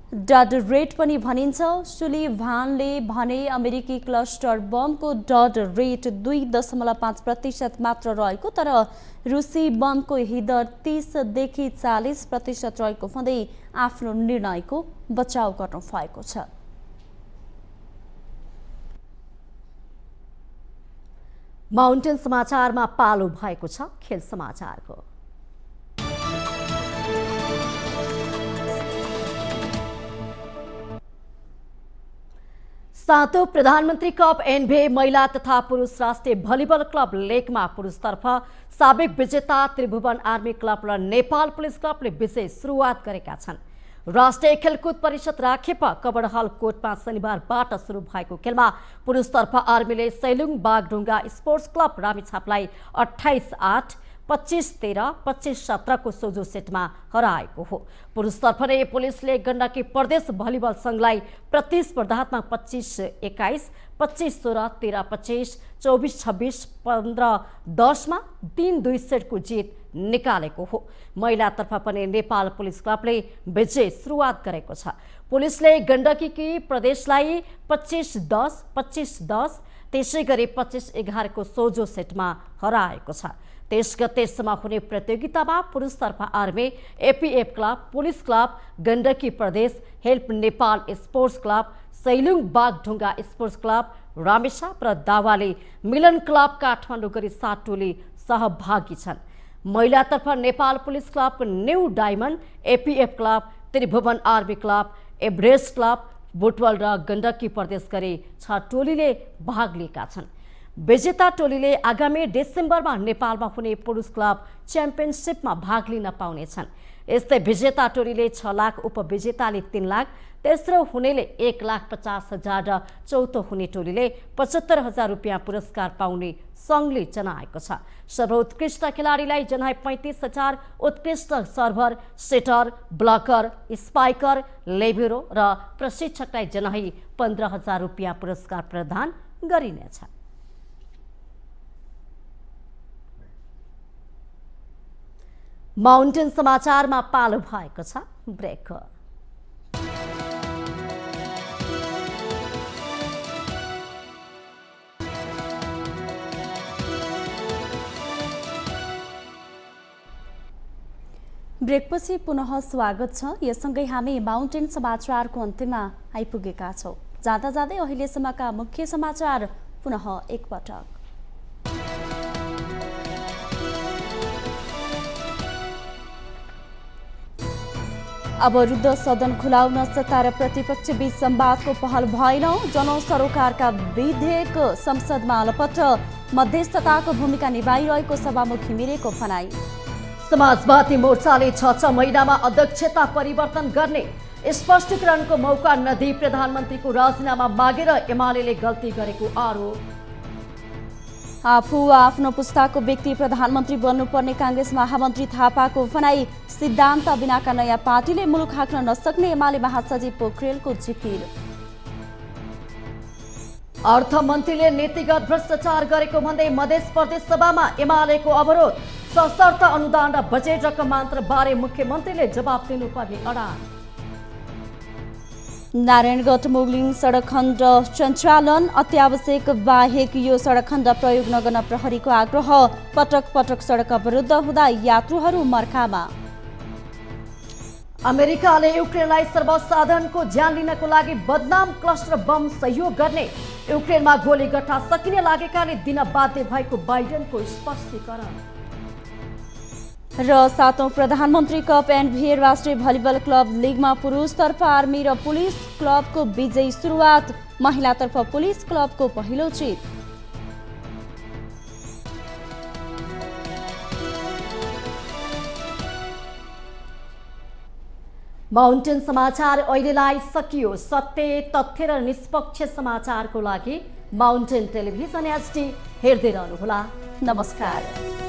डड रेट पनि भनिन्छ। सुलिभानले भने अमेरिकी क्लस्टर बमको डड रेट 2.5% मात्र रहेको, तर रुसी बमको ही दर 30 देखि 40% रहेको भन्दै आफ्नो निर्णयको बचाउ गर्नु भएको छ। माउन्टेन समाचारमा पालो भएको छ खेल समाचारको। सातौं प्रधानमन्त्री कप एनबीए महिला तथा पुरुष राष्ट्रिय भलिबल क्लब लेगमा पुरुषतर्फ साबिक विजेता त्रिभुवन आर्मी क्लब र नेपाल पुलिस क्लबले विजय सुरुवात गरेका छन्। राष्ट्रिय खेलकुद परिषद राखेपा कबडहल कोटमा शनिबारबाट सुरु भएको खेलमा पुरुषतर्फ आर्मीले सैलुङ बागढुङ्गा स्पोर्ट्स क्लब रामेछापलाई 28-8, 25-13, 25-17 को सोझो सेटमा हराएको हो। पुरुषतर्फ नै पुलिसले गण्डकी प्रदेश भलिबल संघलाई प्रतिस्पर्धात्मक 25-21, 25-16, 13-25, 24-26, 15-10 मा 3-2 सेटको जित निकालेको हो। महिलातर्फ पनि नेपाल पुलिस क्लबले विजय सुरुवात गरेको छ। पुलिसले गण्डकी प्रदेशलाई 25-10, 25-10, त्यसै गरी 25-11 को सोझो सेटमा हराएको छ। 23 गतेसम्म हुने प्रतियोगितामा पुरुषतर्फ army, APF club, police club, Gandaki Pradesh, help Nepal sports club, Sailung Bagdhunga sports club, Ramechhap र दावाले मिलन क्लब काठमाडौँ गरी 7 टोली सहभागी छन्। महिलातर्फ Nepal police club, new diamond, APF club, Tribhuvan army club, Everest club, Butwal र गण्डकी प्रदेश गरी 6 टोलीले भाग लिएका छन्। विजेता टोलीले आगामी डिसेम्बरमा नेपालमा हुने पुरुष क्लब च्याम्पियनसिपमा भाग लिन पाउनेछन्। यस्तै विजेता टोलीले 6 लाख, उपविजेताले 3 लाख, तेस्रो हुनेले 1,50,000 र चौथो हुने टोलीले 75,000 रुपियाँ पुरस्कार पाउने सङ्घले जनाएको छ। सर्वोत्कृष्ट खेलाडीलाई जनाई 35,000, उत्कृष्ट सर्भर, सेटर, ब्लकर, स्पाइकर, लेबेरो र प्रशिक्षकलाई जनाई 15,000 रुपियाँ पुरस्कार प्रदान गरिनेछ। माउन्टेन समाचारमा पालो भएको छ ब्रेक। ब्रेकपछि पुनः स्वागत छ। यससँगै हामी माउन्टेन समाचारको अन्त्यमा आइपुगेका छौँ। जाँदा जाँदै अहिलेसम्मका मुख्य समाचार पुनः एकपटक। अवरुद्ध सदन खुलाउन सत्ता र प्रतिपक्ष बीच संवादको पहल भएन। जनसरोकारका विधेयक संसदमा अलपत्र, मध्यस्थताको भूमिका निभाइरहेको सभामुख घिमिरेको भनाई। समाजवादी मोर्चाले 6 महिनामा अध्यक्षता परिवर्तन गर्ने स्पष्टीकरणको मौका नदिई प्रधानमन्त्रीको राजीनामा मागेर एमालेले गल्ती गरेको आरोप। आफू आफ्नो पुस्ताको व्यक्ति प्रधानमन्त्री बन्नुपर्ने काङ्ग्रेस महामन्त्री थापाको भनाई। सिद्धान्त बिनाका नयाँ पार्टीले मुलुक हाँक्न नसक्ने एमाले महासचिव पोखरेलको जिकिर। अर्थमन्त्रीले नीतिगत भ्रष्टाचार गरेको भन्दै मध्य प्रदेश सभामा एमालेको अवरोध। सशर्त अनुदान र बजेट रकमान्तर बारे मुख्यमन्त्रीले जवाब दिनुपर्ने अडान। नारायणगढ मुगलिङ सडक खण्ड सञ्चालन, अत्यावश्यक बाहेक यो सडक खण्ड प्रयोग नगर्न प्रहरीको आग्रह। पटक पटक सडक अवरुद्ध हुँदा यात्रुहरू मर्कामा। अमेरिकाले युक्रेनलाई सर्वसाधारणको ज्यान लिनको लागि बदनाम क्लस्टर बम सहयोग गर्ने, युक्रेनमा गोलीगट्टा सकिने लागेकाले दिन बाध्य भएको बाइडेनको स्पष्टीकरण। र 7औं प्रधानमन्त्री कप एनबिए राष्ट्रिय भलिबल क्लब लिगमा पुरुषतर्फ आर्मी र पुलिस क्लबको विजयी सुरुवात, महिलातर्फ पुलिस क्लबको पहिलो जित। माउन्टेन समाचार अहिलेलाई सकियो। सत्य, तथ्य र निष्पक्ष समाचारको लागि माउन्टेन टेलिभिजन HD हेर्दै रहनुहोला। नमस्कार।